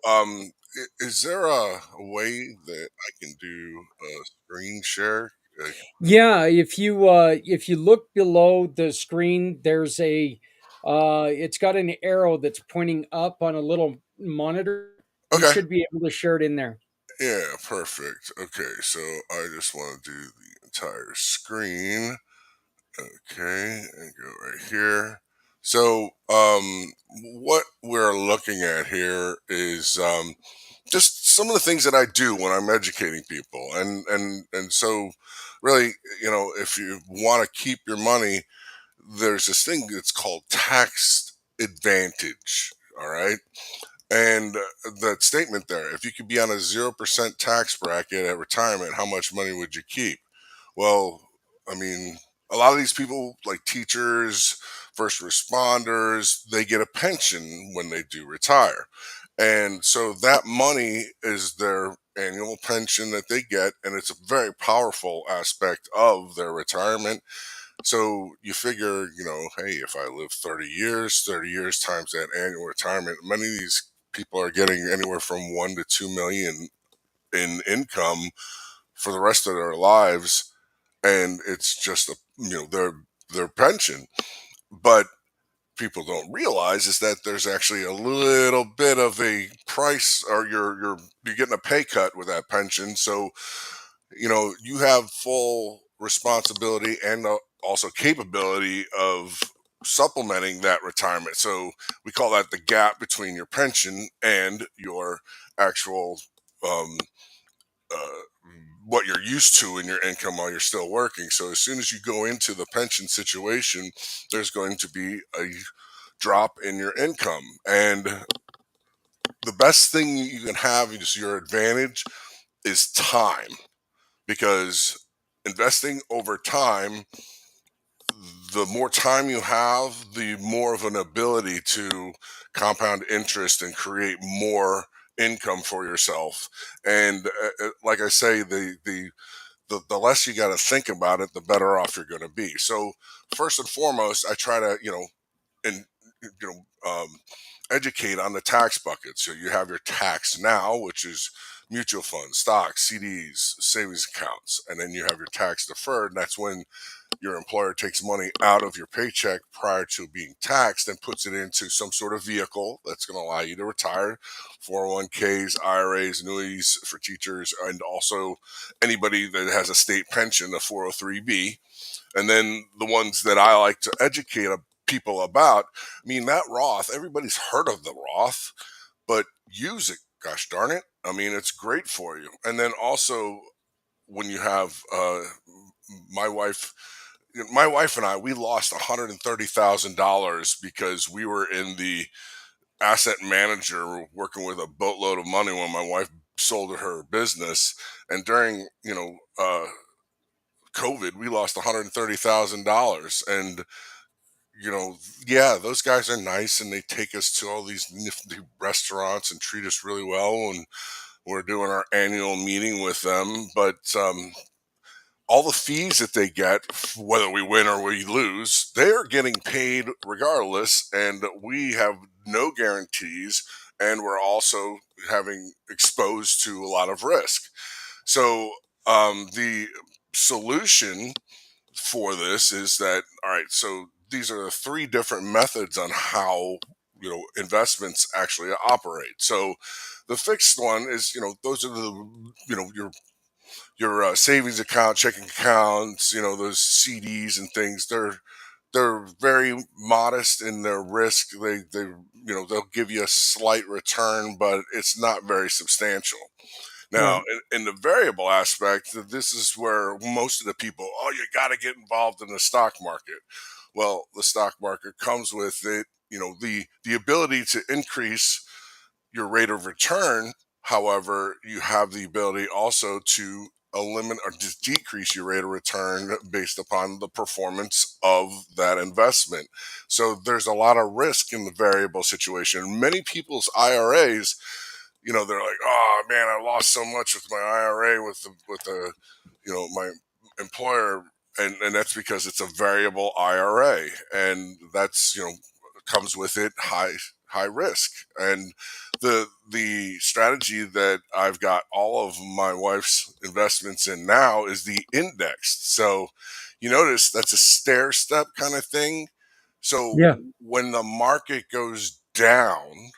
is there a way that I can do a screen share? Uh, Yeah, if you look below the screen, there's a it's got an arrow that's pointing up on a little monitor. You okay. should be able to share it in there. Yeah, perfect. Okay, so I just want to do the entire screen. Okay, and go right here. So, what we're looking at here is just some of the things that I do when I'm educating people, and so really, if you want to keep your money, there's this thing that's called tax advantage. All right, and that statement there, if you could be on a 0% tax bracket at retirement, how much money would you keep? Well, I mean, a lot of these people, like teachers, first responders, they get a pension when they do retire. And so that money is their annual pension that they get. And it's a very powerful aspect of their retirement. So you figure, hey, if I live 30 years times that annual retirement, many of these people are getting anywhere from 1 to 2 million in income for the rest of their lives, and it's just their pension. But people don't realize is that there's actually a little bit of a price, or you're getting a pay cut with that pension. So you have full responsibility and also capability of supplementing that retirement. So we call that the gap between your pension and your actual um, uh, what you're used to in your income while you're still working. So as soon as you go into the pension situation, there's going to be a drop in your income. And the best thing you can have is your advantage is time, because investing over time, the more time you have, the more of an ability to compound interest and create more income for yourself. And like I say, the less you got to think about it, the better off you're going to be. So first and foremost, I try to and you educate on the tax bucket. So you have your tax now, which is mutual funds, stocks, CDs, savings accounts, and then you have your tax deferred. And that's when your employer takes money out of your paycheck prior to being taxed and puts it into some sort of vehicle that's going to allow you to retire. 401ks, IRAs, annuities for teachers, and also anybody that has a state pension, a 403b. And then the ones that I like to educate people about, I mean, that Roth, everybody's heard of the Roth, but use it. Gosh darn it. I mean, it's great for you. And then also, when you have my wife, my wife and I, we lost $130,000 because we were in the asset manager working with a boatload of money when my wife sold her business. And during, COVID, we lost $130,000. And, yeah, those guys are nice and they take us to all these nifty restaurants and treat us really well. And we're doing our annual meeting with them. But, all the fees that they get, whether we win or we lose, they're getting paid regardless. And we have no guarantees. And we're also having exposed to a lot of risk. So, the solution for this is that, all right, so these are the three different methods on how investments actually operate. So the fixed one is, those are your savings account, checking accounts, those CDs and things. They're very modest in their risk. They'll give you a slight return, but it's not very substantial. Now, Right. in the variable aspect, this is where most of the people, oh, you got to get involved in the stock market. Well, the stock market comes with it, the ability to increase your rate of return. However, you have the ability also to eliminate or just decrease your rate of return based upon the performance of that investment. So there's a lot of risk in the variable situation. Many people's IRAs, they're like, oh man, I lost so much with my IRA with my employer, and that's because it's a variable IRA, and that's comes with it high risk. And the strategy that I've got all of my wife's investments in now is the indexed. So you notice that's a stair step kind of thing. So Yeah. when the market goes down,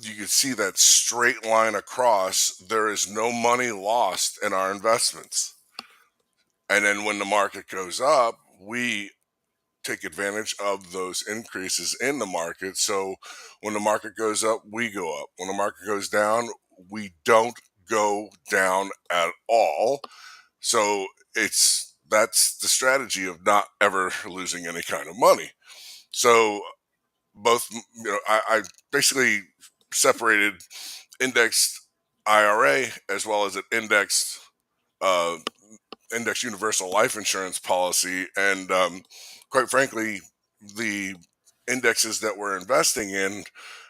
you can see that straight line across. There is no money lost in our investments. And then when the market goes up, we take advantage of those increases in the market. So when the market goes up, we go up. When the market goes down, we don't go down at all. So that's the strategy of not ever losing any kind of money. So both, I basically separated indexed IRA as well as an uh, index universal life insurance policy. And quite frankly, the indexes that we're investing in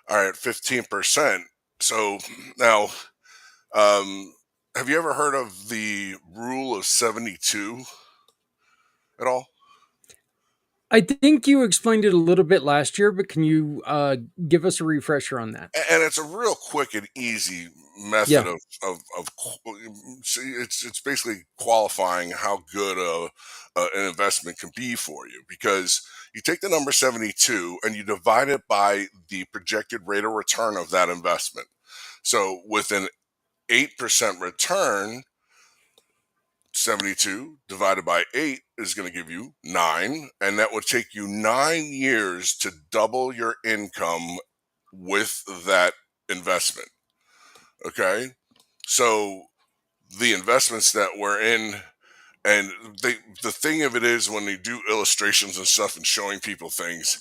are at 15%. So now, have you ever heard of the rule of 72 at all? I think you explained it a little bit last year, but can you give us a refresher on that? And it's a real quick and easy method Yeah. it's basically qualifying how good an investment can be for you, because you take the number 72 and you divide it by the projected rate of return of that investment. So with an 8% return, 72 divided by 8 is going to give you 9, and that would take you 9 years to double your income with that investment. Okay. So the investments that we're in, and the thing of it is, when they do illustrations and stuff and showing people things,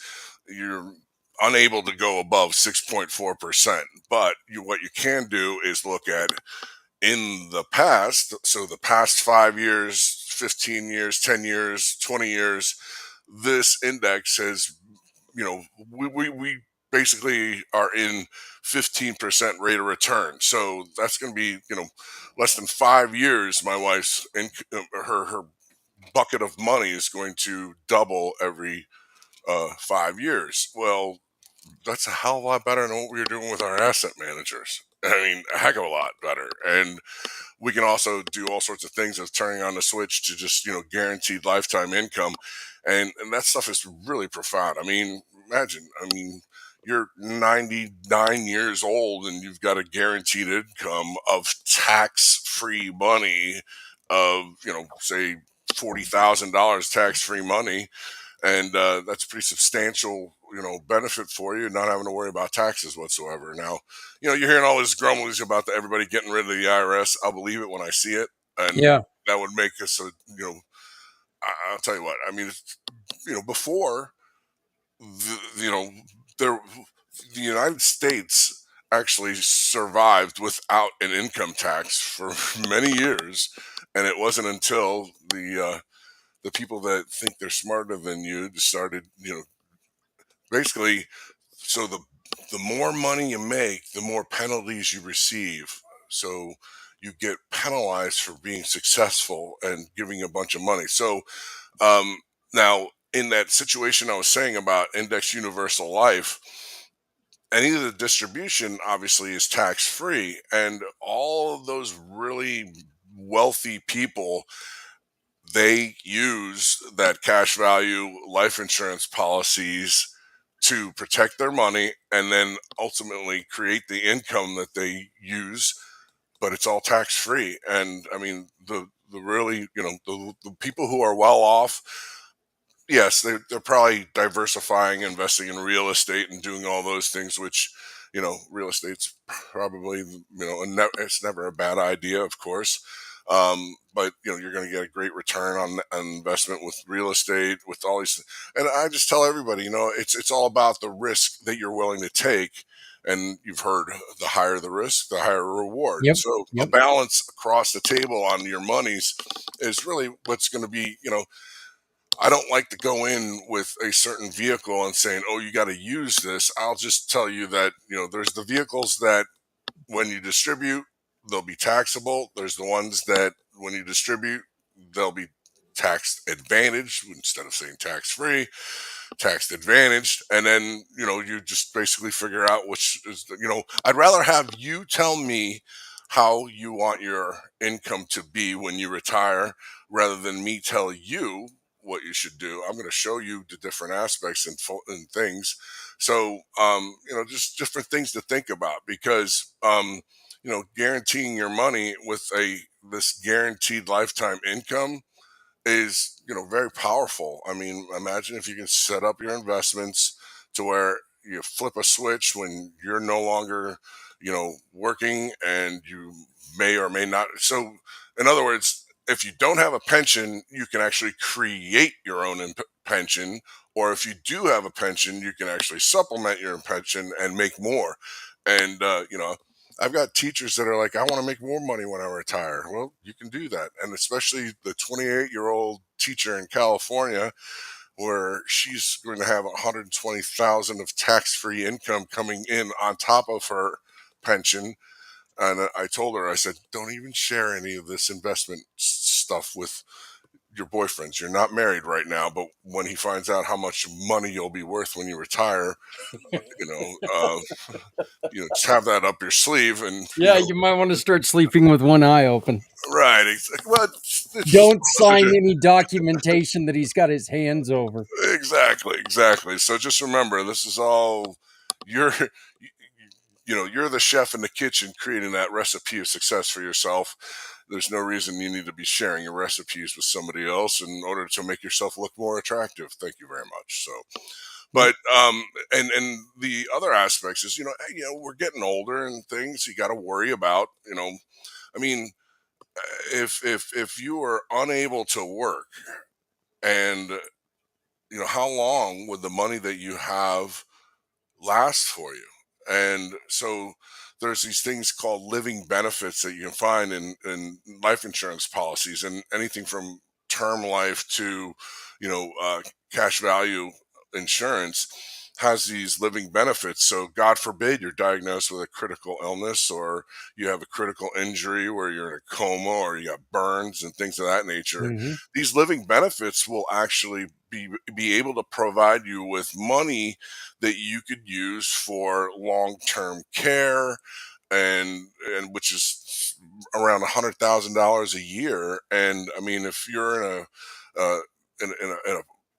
you're unable to go above 6.4%. But what you can do is look at in the past. So the past 5 years, 15 years, 10 years, 20 years, this index has, we basically are in 15% rate of return. So that's going to be, less than 5 years. My wife's her bucket of money is going to double every 5 years. Well, that's a hell of a lot better than what we were doing with our asset managers. I mean, a heck of a lot better. And we can also do all sorts of things of turning on the switch to just, guaranteed lifetime income. And that stuff is really profound. I mean, imagine, you're 99 years old and you've got a guaranteed income of tax free money of, say $40,000 tax free money. And that's a pretty substantial, benefit for you, not having to worry about taxes whatsoever. Now, you're hearing all this grumblings about everybody getting rid of the IRS. I'll believe it when I see it, and Yeah. that would make us I'll tell you what. I mean, before there, the United States actually survived without an income tax for many years, and it wasn't until the people that think they're smarter than you started, basically. So the more money you make, the more penalties you receive. So you get penalized for being successful and giving a bunch of money. So um, now, in that situation I was saying about index universal life, any of the distribution obviously is tax free, and all of those really wealthy people, they use that cash value life insurance policies to protect their money and then ultimately create the income that they use, but it's all tax free. And I mean, the really, the people who are well off, yes, they're probably diversifying, investing in real estate and doing all those things, which, real estate's probably, it's never a bad idea, of course. But you're going to get a great return on investment with real estate, with all these. And I just tell everybody, it's all about the risk that you're willing to take. And you've heard, the higher the risk, the higher reward. Yep. So a Yep. balance across the table on your monies is really what's going to be, I don't like to go in with a certain vehicle and saying, oh, you got to use this. I'll just tell you that, there's the vehicles that when you distribute, they'll be taxable. There's the ones that when you distribute, they'll be tax advantaged instead of saying tax free, tax advantaged. And then, you just basically figure out which is, I'd rather have you tell me how you want your income to be when you retire rather than me tell you what you should do. I'm going to show you the different aspects and things. So, just different things to think about because, guaranteeing your money with this guaranteed lifetime income is, very powerful. I mean, imagine if you can set up your investments to where you flip a switch when you're no longer, working and you may or may not. So, in other words, if you don't have a pension, you can actually create your own pension. Or if you do have a pension, you can actually supplement your pension and make more. And, I've got teachers that are like, I want to make more money when I retire. Well, you can do that. And especially the 28-year-old teacher in California, where she's going to have 120,000 of tax-free income coming in on top of her pension. And I told her, I said, don't even share any of this investment stuff with your boyfriends. You're not married right now, but when he finds out how much money you'll be worth when you retire, just have that up your sleeve. And Yeah, you might want to start sleeping with one eye open. right. Well, Don't sign any documentation that he's got his hands over. Exactly. So just remember, this is all you're the chef in the kitchen creating that recipe of success for yourself. There's no reason you need to be sharing your recipes with somebody else in order to make yourself look more attractive. Thank you very much. So, but and the other aspects is, we're getting older and things you got to worry about. I mean, if you are unable to work, and how long would the money that you have last for you? And so there's these things called living benefits that you can find in life insurance policies, and anything from term life to, cash value insurance has these living benefits. So God forbid you're diagnosed with a critical illness, or you have a critical injury where you're in a coma, or you have burns and things of that nature. Mhm. These living benefits will actually be able to provide you with money that you could use for long-term care, and which is around $100,000 a year. And I mean, if you're in a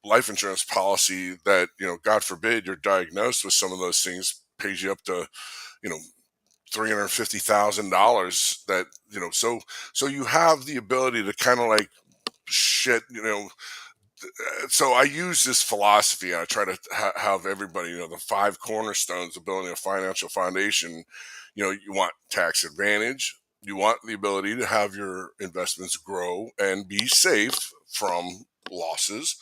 life insurance policy that, God forbid you're diagnosed with some of those things, pays you up to, you know, $350,000, that, so you have the ability to kind of like shit, so I use this philosophy, and I try to have everybody, the five cornerstones of building a financial foundation. You want tax advantage. You want the ability to have your investments grow and be safe from losses.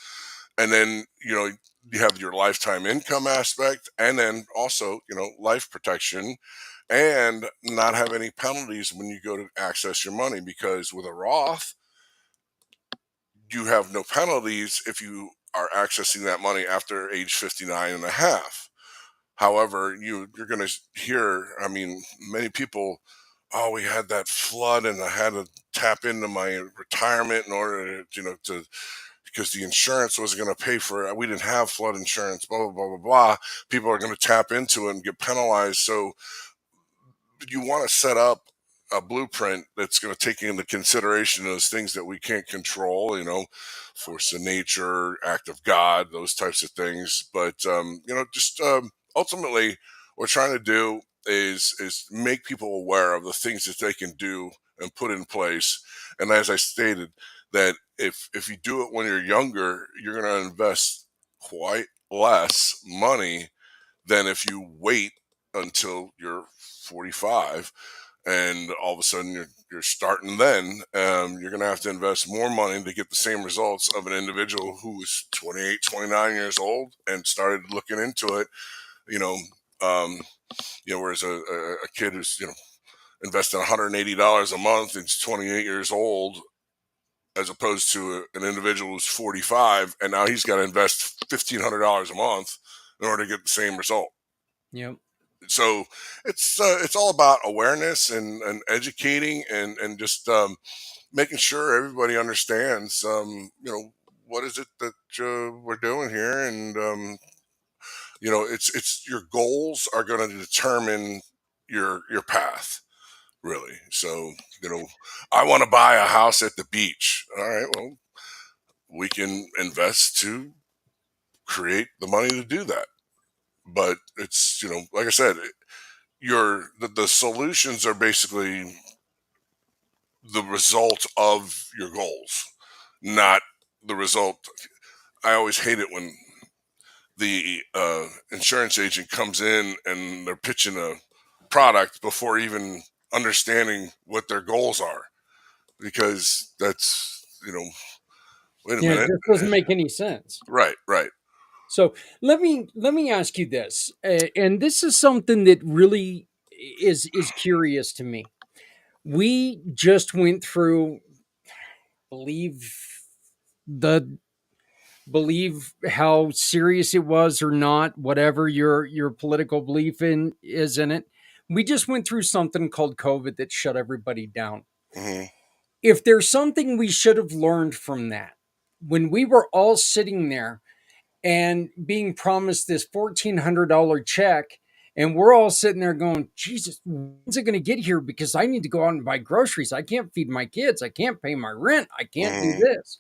And then, you have your lifetime income aspect, and then also, life protection, and not have any penalties when you go to access your money, because with a Roth, you have no penalties if you are accessing that money after age 59 and a half. However, you're going to hear, I mean, many people, oh, we had that flood and I had to tap into my retirement in order to, because the insurance wasn't going to pay for it. We didn't have flood insurance, blah, blah, blah, blah, blah. People are going to tap into it and get penalized. So you want to set up a blueprint that's going to take into consideration those things that we can't control, force of nature, act of God, those types of things. But just ultimately, what we're trying to do is make people aware of the things that they can do and put in place. And as I stated, that if you do it when you're younger, you're going to invest quite less money than if you wait until you're 45 and all of a sudden you're starting then. You're going to have to invest more money to get the same results of an individual who was 28, 29 years old and started looking into it, whereas a kid who's, investing $180 a month and is 28 years old, as opposed to an individual who's 45 and now he's got to invest $1,500 a month in order to get the same result. Yep. So it's all about awareness and educating and just making sure everybody understands, what is it that we're doing here, and it's your goals are going to determine your path, really. So I want to buy a house at the beach. All right, well, we can invest to create the money to do that. But it's like I said, the solutions are basically the result of your goals, not the result. I always hate it when the insurance agent comes in and they're pitching a product before even understanding what their goals are, because that's wait a Yeah, it minute. just doesn't make any sense. Right. So let me ask you this, and this is something that really is curious to me. We just went through, believe the believe how serious it was or not, whatever your political belief in is in it. We just went through something called COVID that shut everybody down. Hmm. If there's something we should have learned from that, when we were all sitting there and being promised this $1,400 check, and we're all sitting there going, Jesus, when's it going to get here? Because I need to go out and buy groceries. I can't feed my kids. I can't pay my rent. I can't do Hmm. this.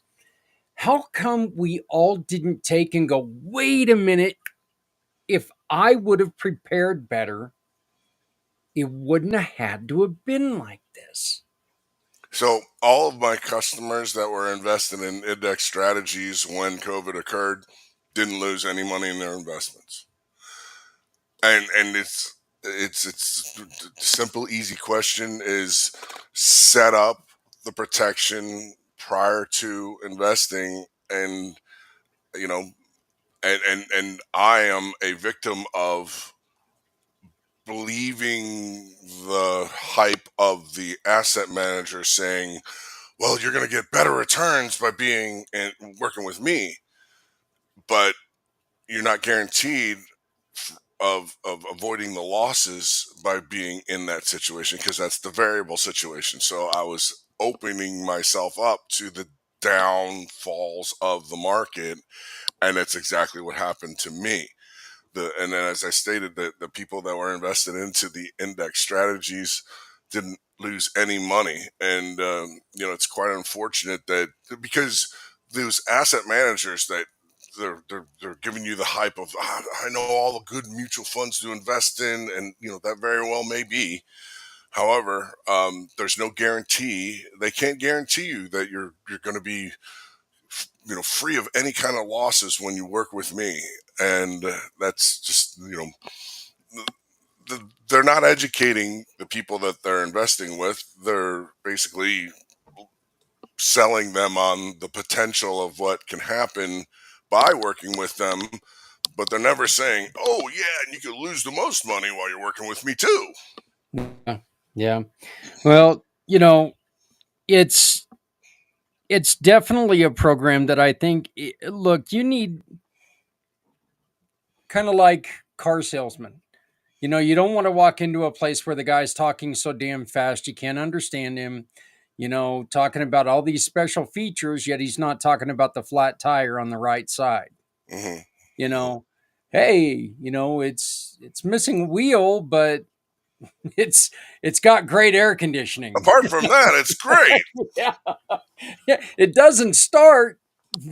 How come we all didn't take and go, wait a minute? If I would have prepared better, it wouldn't have had to have been like this. So all of my customers that were invested in index strategies when COVID occurred didn't lose any money in their investments. And it's simple, easy question is set up the protection prior to investing. And you know and I am a victim of believing the hype of the asset manager saying, well, you're going to get better returns by being and working with me, but you're not guaranteed of avoiding the losses by being in that situation, because that's the variable situation. So I was opening myself up to the downfalls of the market, and that's exactly what happened to me. And then, as I stated, that the people that were invested into the index strategies didn't lose any money. And it's quite unfortunate that, because those asset managers that they're giving you the hype of, I know all the good mutual funds to invest in, and that very well may be. However, there's no guarantee. They can't guarantee you that you're going to be free of any kind of losses when you work with me. And that's just they're not educating the people that they're investing with. They're basically selling them on the potential of what can happen by working with them, but they're never saying, oh yeah, and you could lose the most money while you're working with me too. Yeah. Well, it's it's definitely a program that I think, look, you need, kind of like car salesman. You don't want to walk into a place where the guy's talking so damn fast you can't understand him, talking about all these special features, yet he's not talking about the flat tire on the right side. Hmm. You know, hey, it's missing a wheel, but it's got great air conditioning. Apart from that, it's great. Yeah. Yeah, it doesn't start,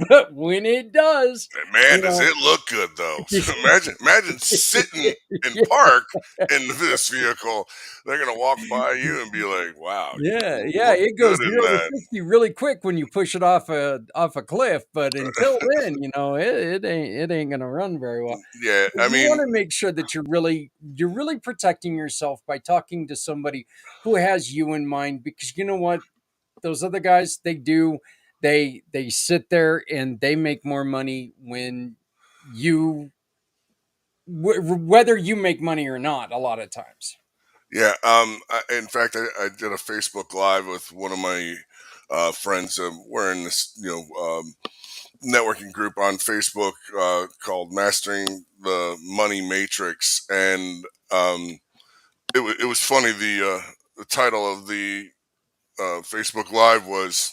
but when it does, And man, you does know. it look good though. Imagine sitting in park in this vehicle. They're gonna walk by you and be like, wow, Yeah, you yeah, look it goes good in 0 to that. 60 really quick when you push it off a cliff, but until then, it ain't gonna run very well. Yeah, But I you mean, wanna make sure that you're really protecting yourself by talking to somebody who has you in mind, because you know what? Those other guys, they sit there and they make more money when you whether you make money or not, a lot of times. yeah. In fact, I did a Facebook Live with one of my friends. We're in this, networking group on Facebook called Mastering the Money Matrix, and it was funny. The title of the Facebook Live was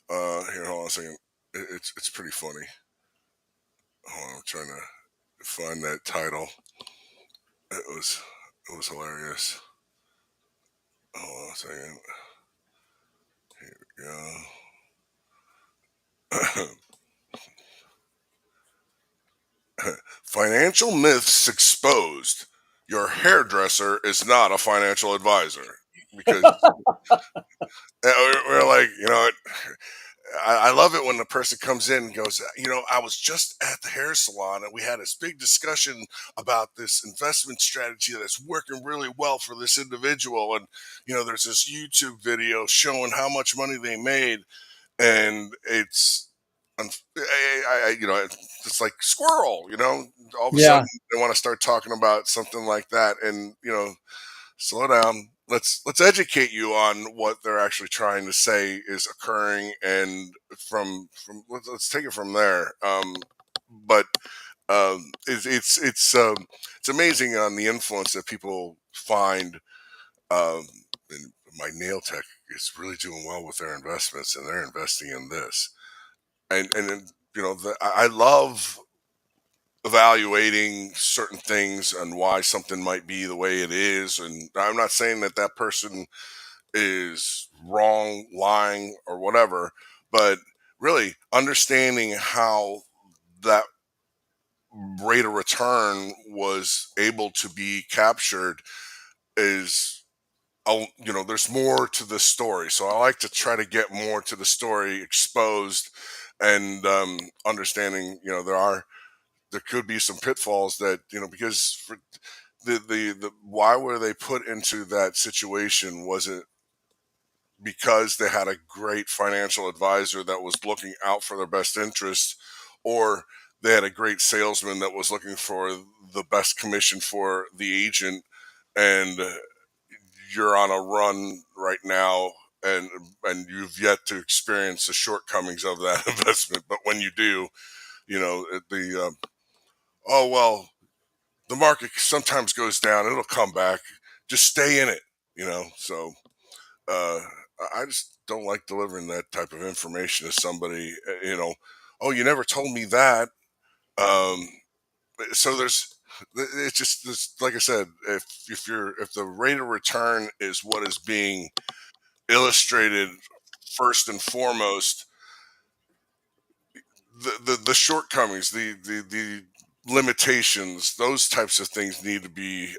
here. Hold on a second. It's pretty funny. Hold on, I'm trying to find that title. It was hilarious. Hold on a second. Yeah. Financial myths exposed. Your hairdresser is not a financial advisor, because we're like, I love it when the person comes in and goes, I was just at the hair salon and we had this big discussion about this investment strategy that's working really well for this individual. And, there's this YouTube video showing how much money they made. And it's like squirrel, all of a Yeah. sudden they want to start talking about something like that. And, slow down. Let's educate you on what they're actually trying to say is occurring, and from let's take it from there. But it's amazing on the influence that people find. Um, and my nail tech is really doing well with their investments, and they're investing in this. And then, I love evaluating certain things and why something might be the way it is. And I'm not saying that that person is wrong, lying, or whatever, but really understanding how that rate of return was able to be captured is, there's more to the story. So I like to try to get more to the story exposed, and understanding, there could be some pitfalls that, because for the why were they put into that situation? Was it because they had a great financial advisor that was looking out for their best interest, or they had a great salesman that was looking for the best commission for the agent? And you're on a run right now, and you've yet to experience the shortcomings of that investment. But when you do, oh well, the market sometimes goes down, it'll come back, just stay in it. So uh, I just don't like delivering that type of information to somebody. Oh, you never told me that. Um, so it's just this, like I said, if the rate of return is what is being illustrated first and foremost, the shortcomings, the limitations, those types of things need to be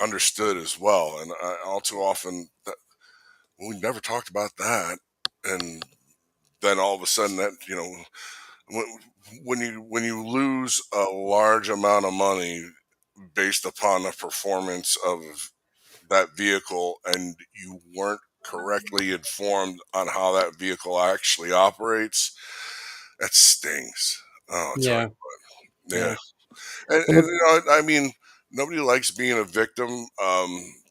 understood as well. And all too often, we never talked about that. And then all of a sudden, that when, when you lose a large amount of money based upon the performance of that vehicle, and you weren't correctly informed on how that vehicle actually operates, that stings. Oh, I'll tell Yeah. you. Yeah. Yeah. And I mean, nobody likes being a victim.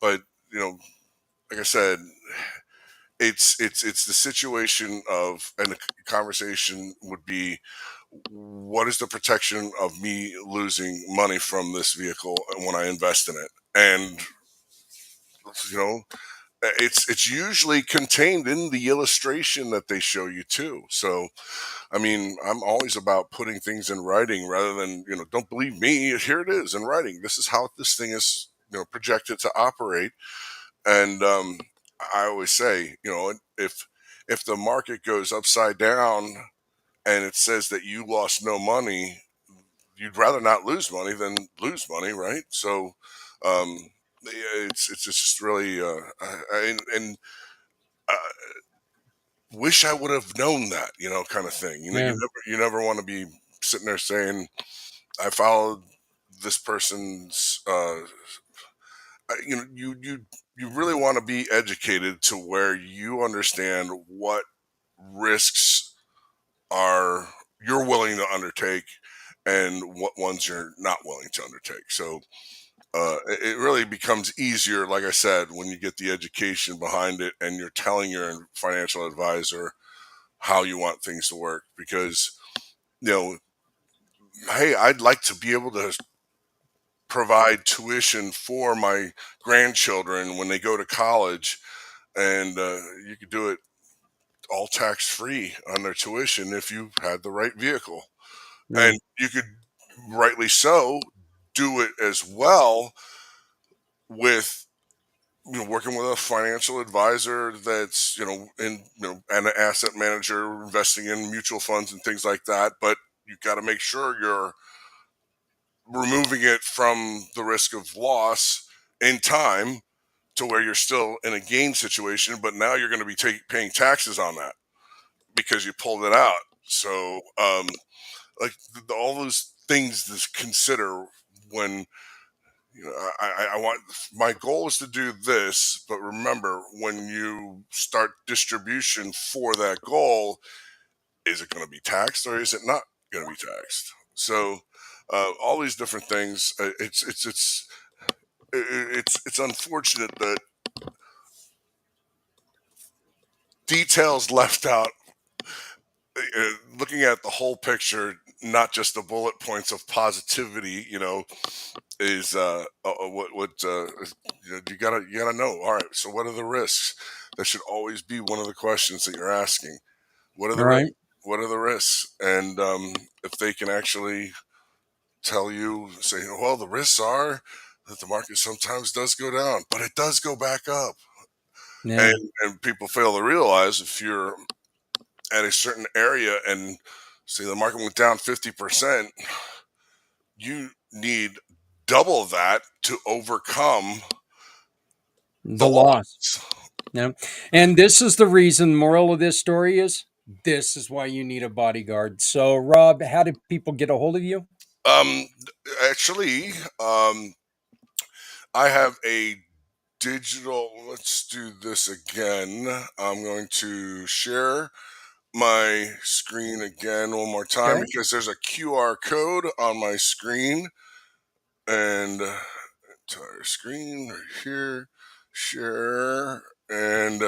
But like I said, it's the situation of, and the conversation would be, what is the protection of me losing money from this vehicle when I invest in it? And you know, it's usually contained in the illustration that they show you too. So I mean, I'm always about putting things in writing rather than, don't believe me, here it is in writing, this is how this thing is projected to operate. And I always say, if the market goes upside down and it says that you lost no money, you'd rather not lose money than lose money, right? So it's just really and uh, wish I would have known that, kind of thing. Yeah. You never want to be sitting there saying I followed this person's. You really want to be educated to where you understand what risks are you're willing to undertake and what ones you're not willing to undertake. So it really becomes easier, like I said, when you get the education behind it and you're telling your financial advisor how you want things to work. Because, you know, hey, I'd like to be able to provide tuition for my grandchildren when they go to college, and you could do it all tax free on their tuition if you had the right vehicle. Yeah. And you could, rightly so, do it as well with working with a financial advisor that's and an asset manager investing in mutual funds and things like that. But you got to make sure you're removing it from the risk of loss in time to where you're still in a gain situation, but now you're going to be paying taxes on that because you pulled it out. So like all those things to consider when I want, my goal is to do this, but remember, when you start distribution for that goal, is it going to be taxed or is it not going to be taxed? So all these different things, it's unfortunate that details left out. Looking at the whole picture, not just the bullet points of positivity, is you gotta know. All right, so what are the risks? That should always be one of the questions that you're asking. What are All the risks? right. What are the risks? And if they can actually tell you, say, well, the risks are that the market sometimes does go down, but it does go back up. Yeah. And people fail to realize, if you're at a certain area and say the market went down 50%, you need double that to overcome the The loss. loss. Yeah. And this is the reason, moral of this story is this is why you need a bodyguard. So, Rob, how do people get a hold of you? Um, actually, I have a digital. Let's do this again. I'm going to share my screen again one more time Okay. because there's a QR code on my screen, and entire screen right here, share, and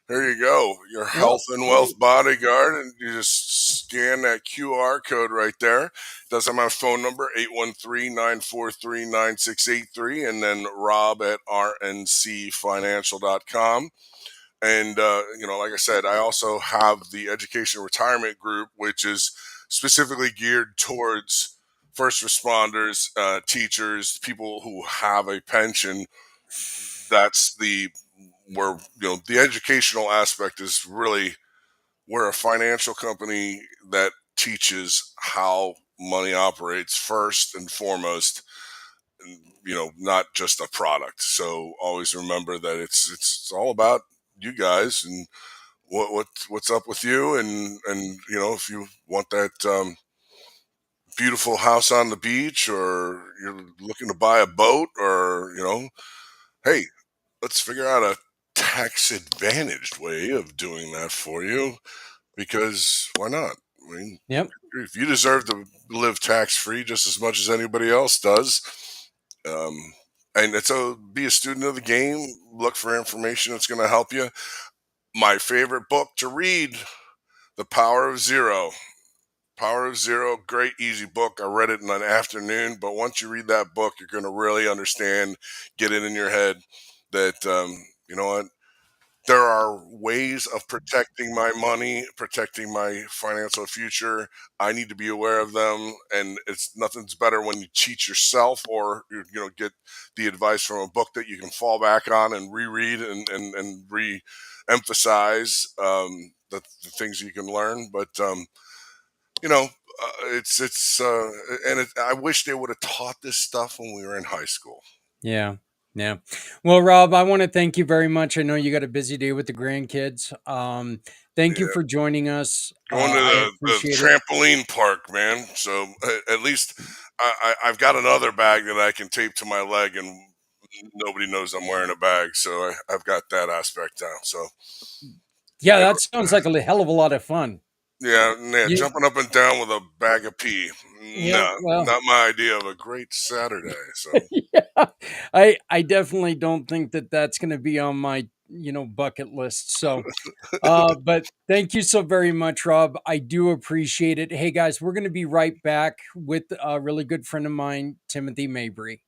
there you go, your Oh, health and wealth bodyguard, and you just scan that QR code right there. It does have my phone number, 813-943-9683, and then rob at rncfinancial.com. And like I said, I also have the education retirement group, which is specifically geared towards first responders, teachers, people who have a pension. That's the where the educational aspect is really, we're a financial company that teaches how money operates first and foremost, and, not just a product. So always remember that it's all about you guys and what's up with you, and if you want that beautiful house on the beach, or you're looking to buy a boat, or hey, let's figure out a tax advantaged way of doing that for you, because why not? I mean, yep. if you deserve to live tax free just as much as anybody else does, um, and it's be a student of the game, look for information that's going to help you. My favorite book to read, The Power of Zero. Power of Zero, great, easy book. I read it in an afternoon, but once you read that book, you're going to really understand, get it in your head that, you know what, there are ways of protecting my money, protecting my financial future. I need to be aware of them, and it's nothing's better when you cheat yourself or get the advice from a book that you can fall back on and reread and re-emphasize the things you can learn. But it's and I wish they would have taught this stuff when we were in high school. Yeah. Yeah. Well, Rob, I want to thank you very much. I know you got a busy day with the grandkids. Thank you Yeah. for joining us. Going to I the appreciate it. trampoline park, man. So at least I've got another bag that I can tape to my leg, and nobody knows I'm wearing a bag. So I've got that aspect down. So Yeah, yeah, that sounds like a hell of a lot of fun. yeah, You, jumping up and down with a bag of pee. yeah, No, well, not my idea of a great Saturday. So yeah, I definitely don't think that that's going to be on my bucket list. So, but thank you so very much, Rob. I do appreciate it. Hey guys, we're going to be right back with a really good friend of mine, Timothy Mabry.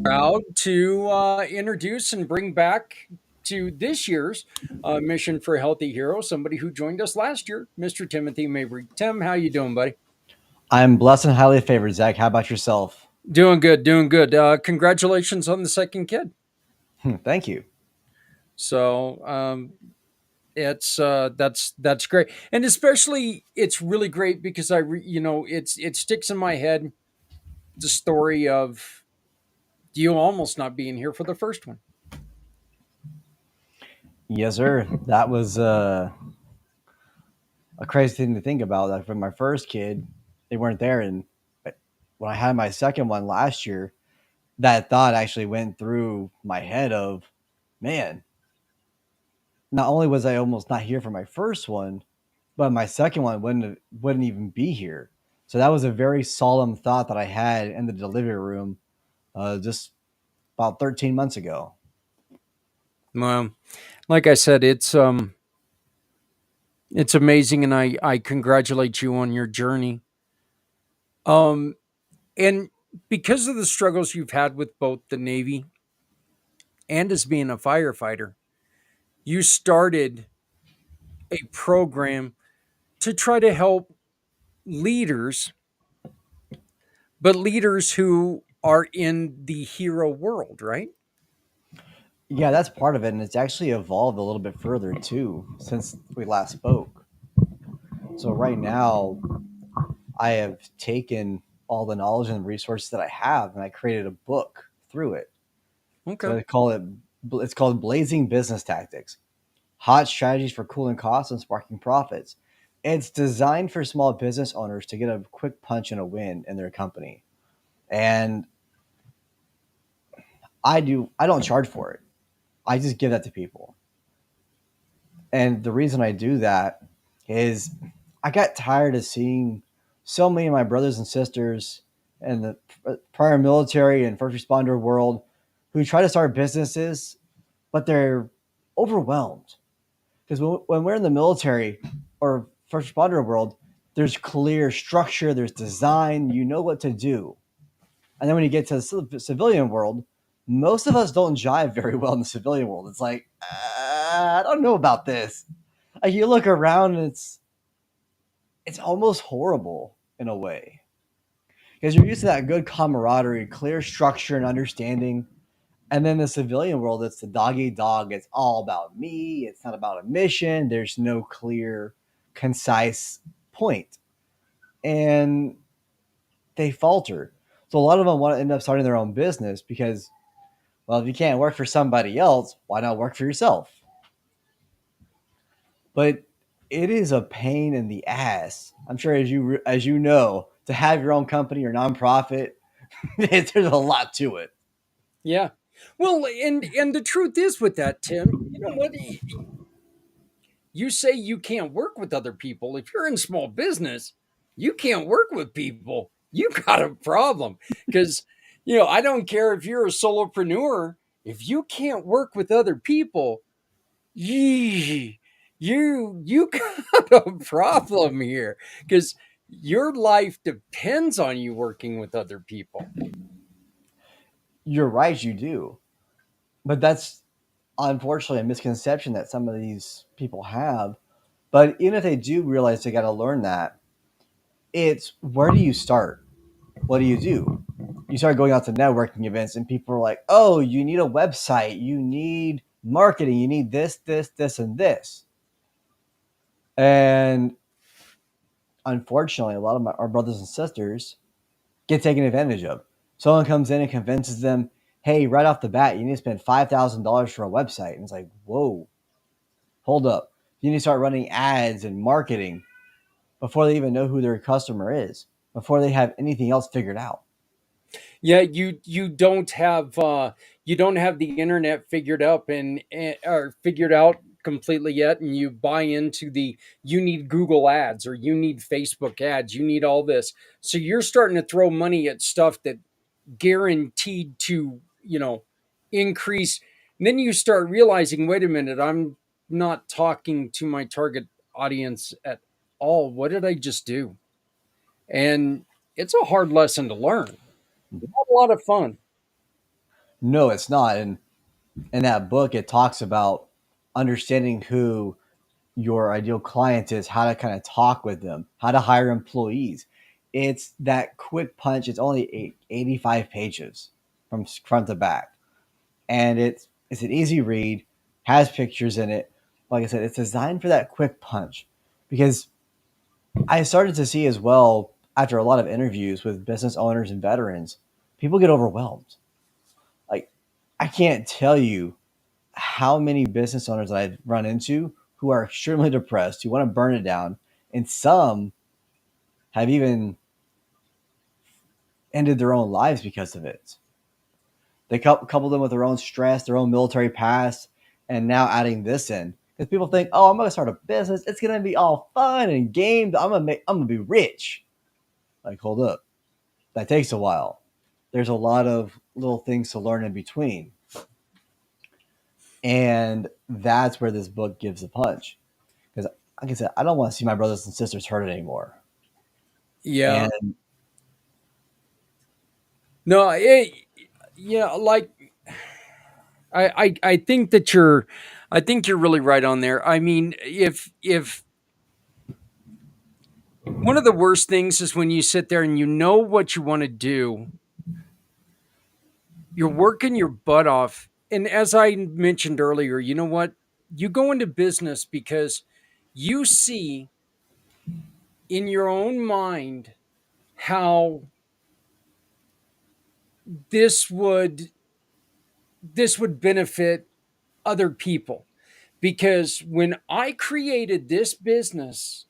Proud to introduce and bring back to this year's Mission for a Healthy Hero somebody who joined us last year, Mr. Timothy Mabry. Tim, how you doing, buddy? I'm blessed and highly favored, Zach. How about yourself? Doing good, doing good. Congratulations on the second kid. Thank you. So it's that's great, and especially it's really great because it sticks in my head the story of you almost not being here for the first one. Yes, sir. That was a crazy thing to think about. Like for my first kid, they weren't there, and when I had my second one last year, that thought actually went through my head of, man, not only was I almost not here for my first one, but my second one wouldn't even be here. So that was a very solemn thought that I had in the delivery room just about 13 months ago. Well, like I said, it's amazing, and I congratulate you on your journey. Um, and because of the struggles you've had with both the Navy and as being a firefighter, you started a program to try to help leaders, but leaders who are in the hero world, right? Yeah, that's part of it, and it's actually evolved a little bit further too since we last spoke. So right now, I have taken all the knowledge and resources that I have, and I created a book through it. Okay. So it's called Blazing Business Tactics: Hot Strategies for Cooling Costs and Sparking Profits. It's designed for small business owners to get a quick punch and a win in their company. And I don't charge for it. I just give that to people. And the reason I do that is I got tired of seeing so many of my brothers and sisters in the prior military and first responder world who try to start businesses, but they're overwhelmed. Because when we're in the military or first responder world, there's clear structure, there's design, you know what to do. And then when you get to the civilian world, most of us don't jive very well in the civilian world. It's like, I don't know about this. Like you look around and it's almost horrible in a way. Because you're used to that good camaraderie, clear structure and understanding. And then the civilian world, it's the dog eat dog. It's all about me. It's not about a mission. There's no clear, concise point. And they falter. So a lot of them want to end up starting their own business because, well, if you can't work for somebody else, why not work for yourself? But it is a pain in the ass. I'm sure, as you know, to have your own company or nonprofit, there's a lot to it. Yeah. Well, and the truth is with that, Tim, you know what? You say you can't work with other people. If you're in small business, you can't work with people. You got a problem because, I don't care if you're a solopreneur. If you can't work with other people, yee, you got a problem here because your life depends on you working with other people. You're right, you do. But that's unfortunately a misconception that some of these people have. But even if they do realize they got to learn that, it's where do you start? What do? You start going out to networking events, and people are like, oh, you need a website, you need marketing, you need this, this, this, and this. And unfortunately, a lot of our brothers and sisters get taken advantage of. Someone comes in and convinces them, hey, right off the bat, you need to spend $5,000 for a website. And it's like, whoa, hold up. You need to start running ads and marketing before they even know who their customer is, before they have anything else figured out. Yeah, you don't have the internet figured up or figured out completely yet, and you buy into you need Google ads or you need Facebook ads, you need all this. So you're starting to throw money at stuff that guaranteed to, increase. And then you start realizing, wait a minute, I'm not talking to my target audience at all. What did I just do? And it's a hard lesson to learn. Not a lot of fun. No, it's not. And in that book, it talks about understanding who your ideal client is, how to kind of talk with them, how to hire employees. It's that quick punch. It's only 85 pages from front to back. And it's an easy read, has pictures in it. Like I said, it's designed for that quick punch because I started to see as well after a lot of interviews with business owners and veterans, people get overwhelmed. Like I can't tell you how many business owners that I've run into who are extremely depressed, who want to burn it down, and some have even ended their own lives because of it. They couple them with their own stress, their own military past, and now adding this in because people think, "Oh, I'm going to start a business. It's going to be all fun and games. I'm going to be rich." Like, hold up, that takes a while. There's a lot of little things to learn in between, and that's where this book gives a punch. Because, like I said, I don't want to see my brothers and sisters hurt anymore. Yeah. And No, like I think that I think you're really right on there. I mean, if one of the worst things is when you sit there and you know what you want to do, you're working your butt off. And as I mentioned earlier, you know what? You go into business because you see in your own mind how this would benefit other people, because when I created this business,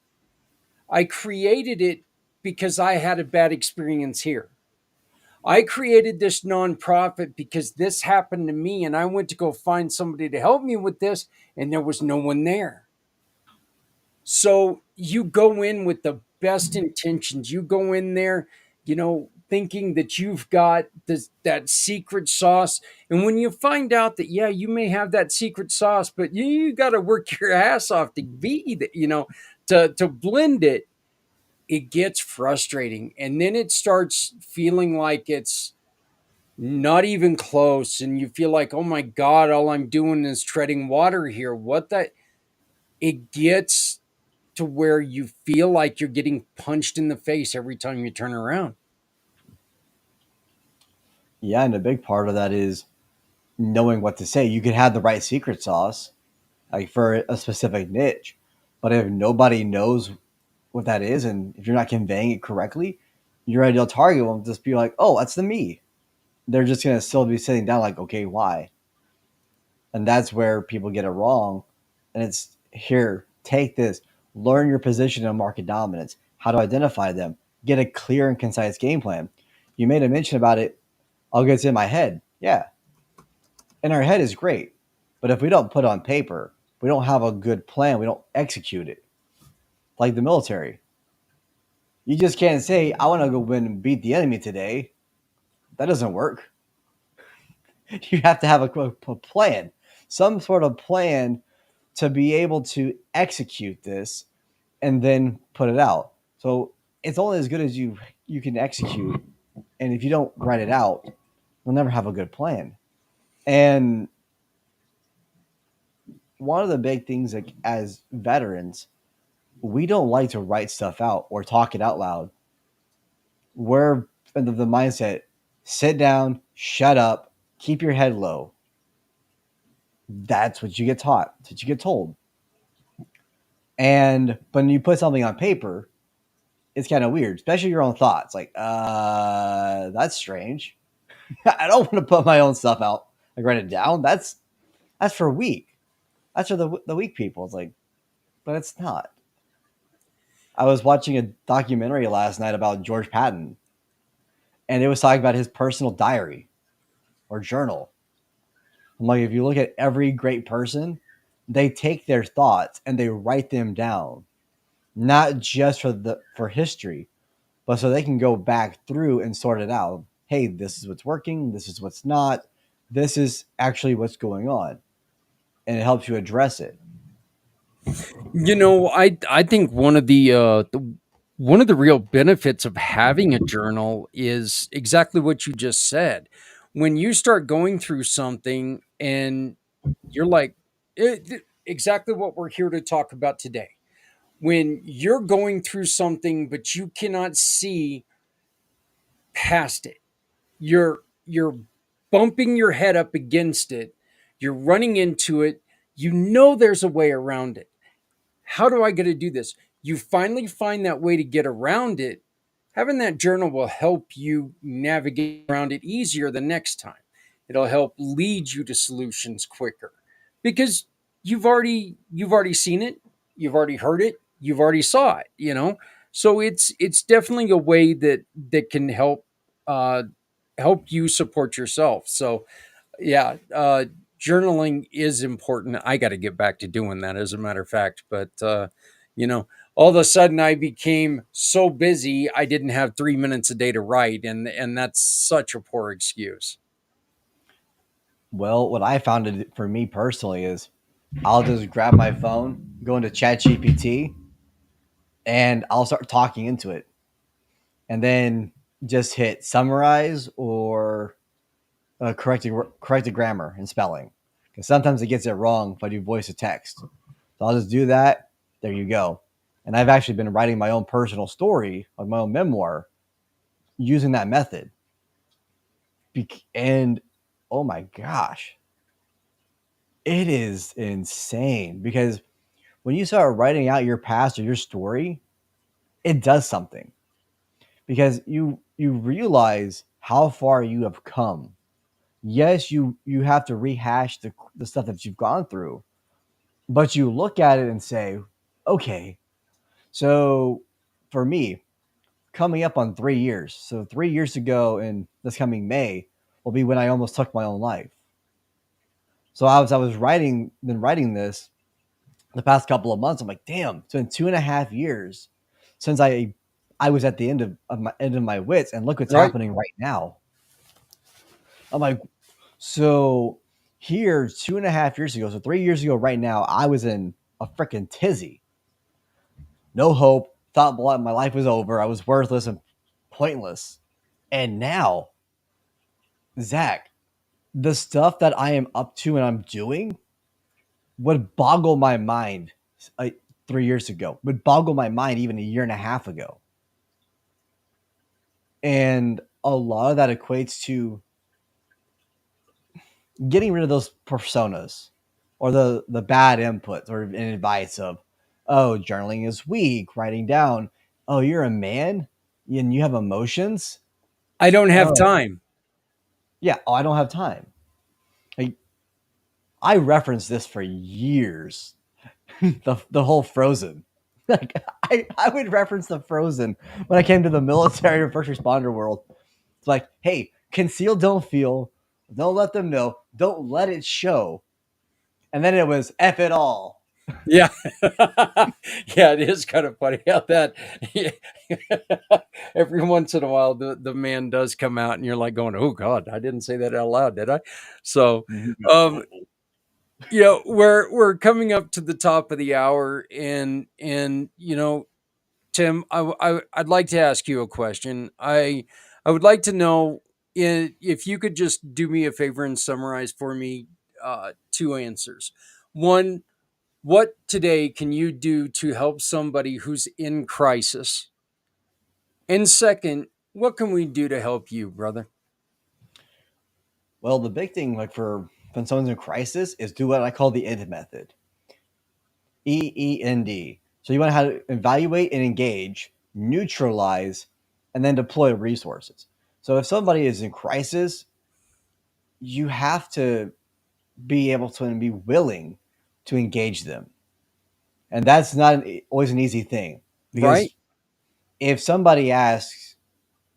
I created it because I had a bad experience here. I created this nonprofit because this happened to me, and I went to go find somebody to help me with this, and there was no one there. So you go in with the best intentions. You go in there, thinking that you've got that secret sauce. And when you find out that, yeah, you may have that secret sauce, but you got to work your ass off to be that, to blend it, it gets frustrating. And then it starts feeling like it's not even close. And you feel like, oh my God, all I'm doing is treading water here. What the? It gets to where you feel like you're getting punched in the face every time you turn around. Yeah, and a big part of that is knowing what to say. You could have the right secret sauce, like for a specific niche, but if nobody knows what that is, and if you're not conveying it correctly, your ideal target will just be like, "Oh, that's the me." They're just gonna still be sitting down, like, "Okay, why?" And that's where people get it wrong. And it's here, take this, learn your position in market dominance, how to identify them, get a clear and concise game plan. You made a mention about it. I'll get in my head. Yeah, in our head is great, but if we don't put on paper, we don't have a good plan, we don't execute it. Like the military, you just can't say, I want to go win and beat the enemy today. That doesn't work. You have to have a plan, some sort of plan to be able to execute this and then put it out. So it's only as good as you can execute. And if you don't write it out, you'll never have a good plan. And one of the big things, like as veterans, we don't like to write stuff out or talk it out loud. We're in the mindset, sit down, shut up, keep your head low. That's what you get taught. That's what you get told. And when you put something on paper, it's kind of weird, especially your own thoughts. Like, that's strange. I don't want to put my own stuff out. Like, write it down. That's for weak. That's for the weak people. It's like, but it's not. I was watching a documentary last night about George Patton, and it was talking about his personal diary or journal. I'm like, if you look at every great person, they take their thoughts and they write them down, not just for history, but so they can go back through and sort it out. Hey, this is what's working. This is what's not. This is actually what's going on, and it helps you address it. I think one of the real benefits of having a journal is exactly what you just said. When you start going through something and you're like, exactly what we're here to talk about today. When you're going through something but you cannot see past it, you're bumping your head up against it, you're running into it, there's a way around it. How do I get to do this? You finally find that way to get around it. Having that journal will help you navigate around it easier the next time. It'll help lead you to solutions quicker, because you've already seen it, you've already heard it, you've already saw it. So it's definitely a way that can help you support yourself. So yeah, journaling is important. I got to get back to doing that, as a matter of fact. But all of a sudden, I became so busy I didn't have 3 minutes a day to write, and that's such a poor excuse. Well, what I found it for me personally is I'll just grab my phone, go into ChatGPT, and I'll start talking into it, and then just hit summarize or corrected grammar and spelling, because sometimes it gets it wrong if I do voice to text. So I'll just do that. There you go. And I've actually been writing my own personal story of my own memoir using that method. And oh my gosh, it is insane, because when you start writing out your past or your story, it does something, because you realize how far you have come. Yes, you have to rehash the stuff that you've gone through, but you look at it and say, okay, so for me, coming up on 3 years. So 3 years ago in this coming May will be when I almost took my own life. So I was writing this the past couple of months. I'm like, damn, it's been 2.5 years since I was at the end of my wits, and look what's Right. happening right now. I'm like, so here 2.5 years ago, so 3 years ago right now, I was in a freaking tizzy. No hope, thought my life was over. I was worthless and pointless. And now, Zach, the stuff that I am up to and I'm doing would boggle my mind 3 years ago, would boggle my mind even a year and a half ago. And a lot of that equates to getting rid of those personas or the bad input or advice of, oh, journaling is weak, writing down, oh, you're a man and you have emotions. I don't have Oh. time. Yeah, oh, I don't have time. I referenced this for years. the whole Frozen. Like I would reference the Frozen when I came to the military or first responder world. It's like, hey, conceal, don't feel, don't let them know, don't let it show. And then it was F it all. Yeah. Yeah, it is kind of funny how that every once in a while the man does come out and you're like going, oh God, I didn't say that out loud, did I? So we're coming up to the top of the hour, and Tim, I'd like to ask you a question. I would like to know if you could just do me a favor and summarize for me two answers. One, what today can you do to help somebody who's in crisis? And second, what can we do to help you, brother? Well, the big thing, like for when someone's in crisis, is do what I call the END method. EEND. So you want to how to evaluate and engage, neutralize, and then deploy resources. So if somebody is in crisis, you have to be able to and be willing to engage them. And that's not always an easy thing, because Right. if somebody asks,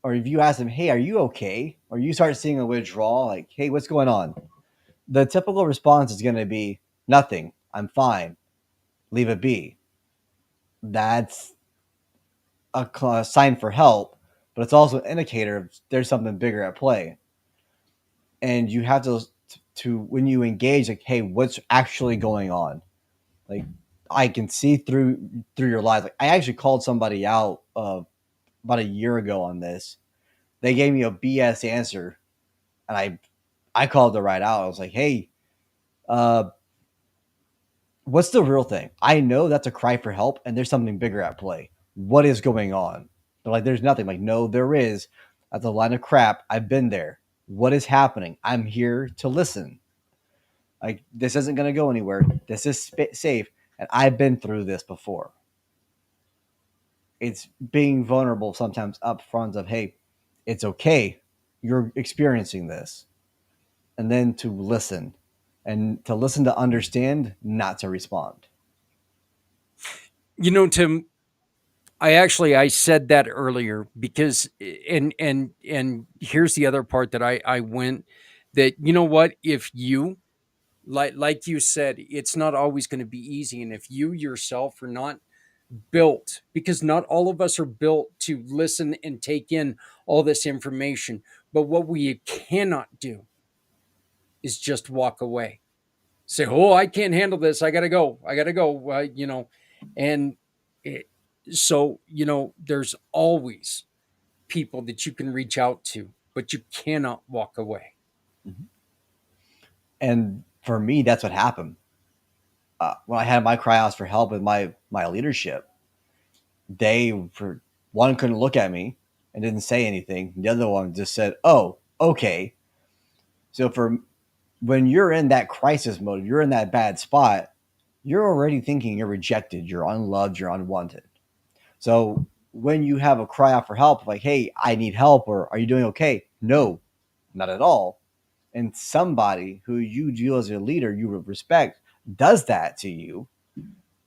or if you ask them, hey, are you okay? Or you start seeing a withdrawal, like, hey, what's going on? The typical response is going to be nothing. I'm fine. Leave it be. That's a sign for help, but it's also an indicator of there's something bigger at play. And you have to when you engage, like, hey, what's actually going on? Like, I can see through your lies. Like, I actually called somebody out about a year ago on this. They gave me a BS answer, and I called it right out. I was like, hey, what's the real thing? I know that's a cry for help, and there's something bigger at play. What is going on? They're like, there's nothing. Like, no, there is. That's a line of crap. I've been there. What is happening? I'm here to listen. Like, this isn't going to go anywhere. This is safe, and I've been through this before. It's being vulnerable sometimes up front of, hey, it's okay. You're experiencing this. And then to listen, and to listen to understand, not to respond. Tim, I said that earlier because and here's the other part that I went, that what, if you like you said, it's not always going to be easy, and if you yourself are not built, because not all of us are built to listen and take in all this information, but what we cannot do is just walk away, say, oh, I can't handle this, I gotta go, and it, so there's always people that you can reach out to, but you cannot walk away. And for me, that's what happened. When I had my cry outs for help with my leadership, they, for one, couldn't look at me and didn't say anything. The other one just said, oh, okay. So for when you're in that crisis mode, you're in that bad spot, you're already thinking you're rejected, you're unloved, you're unwanted. So when you have a cry out for help, like, hey, I need help, or are you doing okay? No, not at all. And somebody who you view as a leader, you respect, does that to you,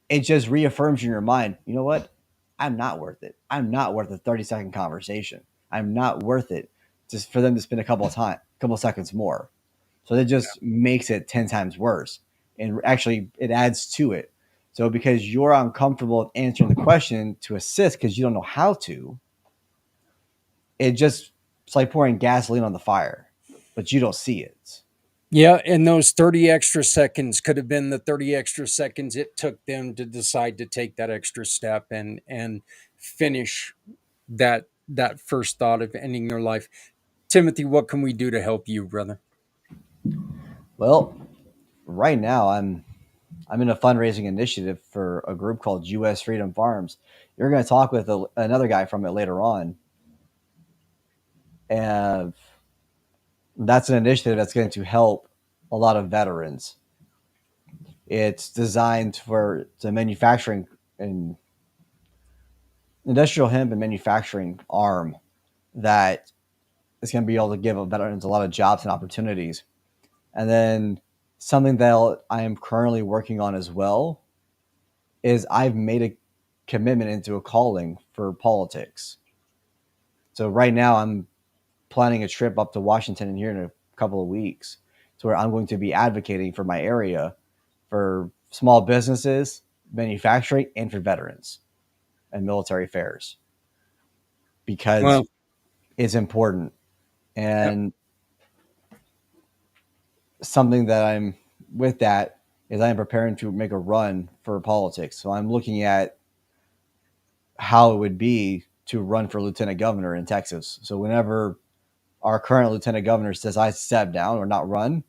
it just reaffirms in your mind, you know what? I'm not worth it. I'm not worth a 30-second conversation. I'm not worth it just for them to spend a couple seconds more. So it just makes it 10 times worse. And actually, it adds to it. So because you're uncomfortable with answering the question to assist because you don't know how to, it's like pouring gasoline on the fire, but you don't see it. Yeah, and those 30 extra seconds could have been the 30 extra seconds it took them to decide to take that extra step and finish that first thought of ending their life. Timothy, what can we do to help you, brother? Well, right now I'm in a fundraising initiative for a group called U.S. Freedom Farms. You're going to talk with another guy from it later on, and that's an initiative that's going to help a lot of veterans. It's designed for the manufacturing and industrial hemp and manufacturing arm that is going to be able to give veterans a lot of jobs and opportunities. And then something that I am currently working on as well is I've made a commitment into a calling for politics. So right now I'm planning a trip up to Washington here in a couple of weeks to where I'm going to be advocating for my area for small businesses, manufacturing, and for veterans and military affairs because Well, it's important. And something that I'm with that is I am preparing to make a run for politics. So I'm looking at how it would be to run for lieutenant governor in Texas. So whenever our current lieutenant governor says I step down or not run,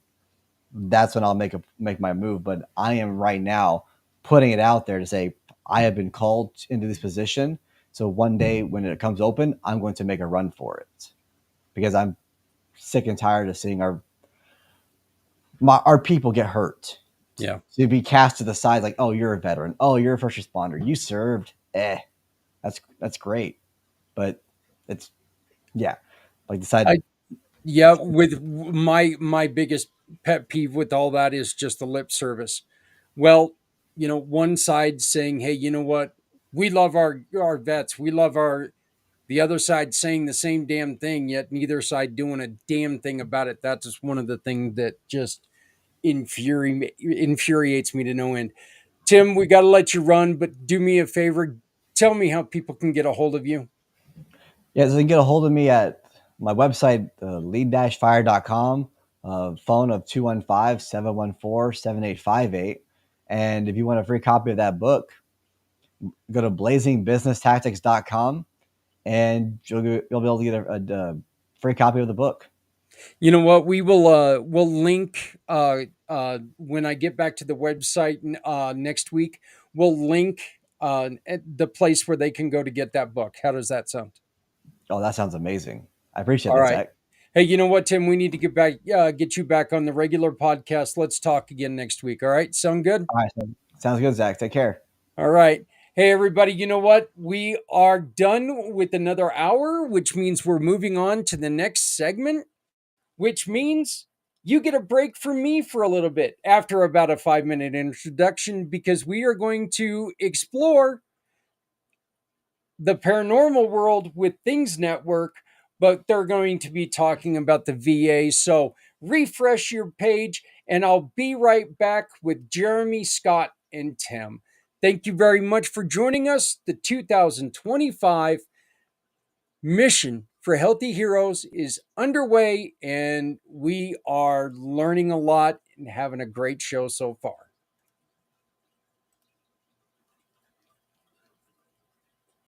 that's when I'll make my move. But I am right now putting it out there to say I have been called into this position. So one day when it comes open, I'm going to make a run for it because I'm sick and tired of seeing our people get hurt. yeah. To be cast to the side like, oh, you're a veteran. Oh, you're a first responder. You served. That's great. But it's like decide. Yeah, with my biggest pet peeve with all that is just the lip service. Well, one side saying, "Hey, you know what? We love our vets. We love our." The other side saying the same damn thing, yet neither side doing a damn thing about it. That's just one of the things that just infuriates me to no end. Tim, we got to let you run, but do me a favor. Tell me how people can get a hold of you. Yeah, so you can get a hold of me at my website, lead-fire.com, phone of 215-714-7858. And if you want a free copy of that book, go to blazingbusinesstactics.com and you'll be able to get a free copy of the book. You know what? We'll link when I get back to the website next week. We'll link at the place where they can go to get that book. How does that sound? Oh, that sounds amazing. I appreciate All that, right. Zach. Hey, you know what, Tim? We need to get you back on the regular podcast. Let's talk again next week. All right. Sound good? All right. Sounds good, Zach. Take care. All right. Hey, everybody, you know what? We are done with another hour, which means we're moving on to the next segment, which means you get a break from me for a little bit after about a 5-minute introduction because we are going to explore the paranormal world with Things Network, but they're going to be talking about the VA. So refresh your page, and I'll be right back with Jeremy, Scott, and Tim. Thank you very much for joining us. The 2025 mission for Healthy Heroes is underway, and we are learning a lot and having a great show so far.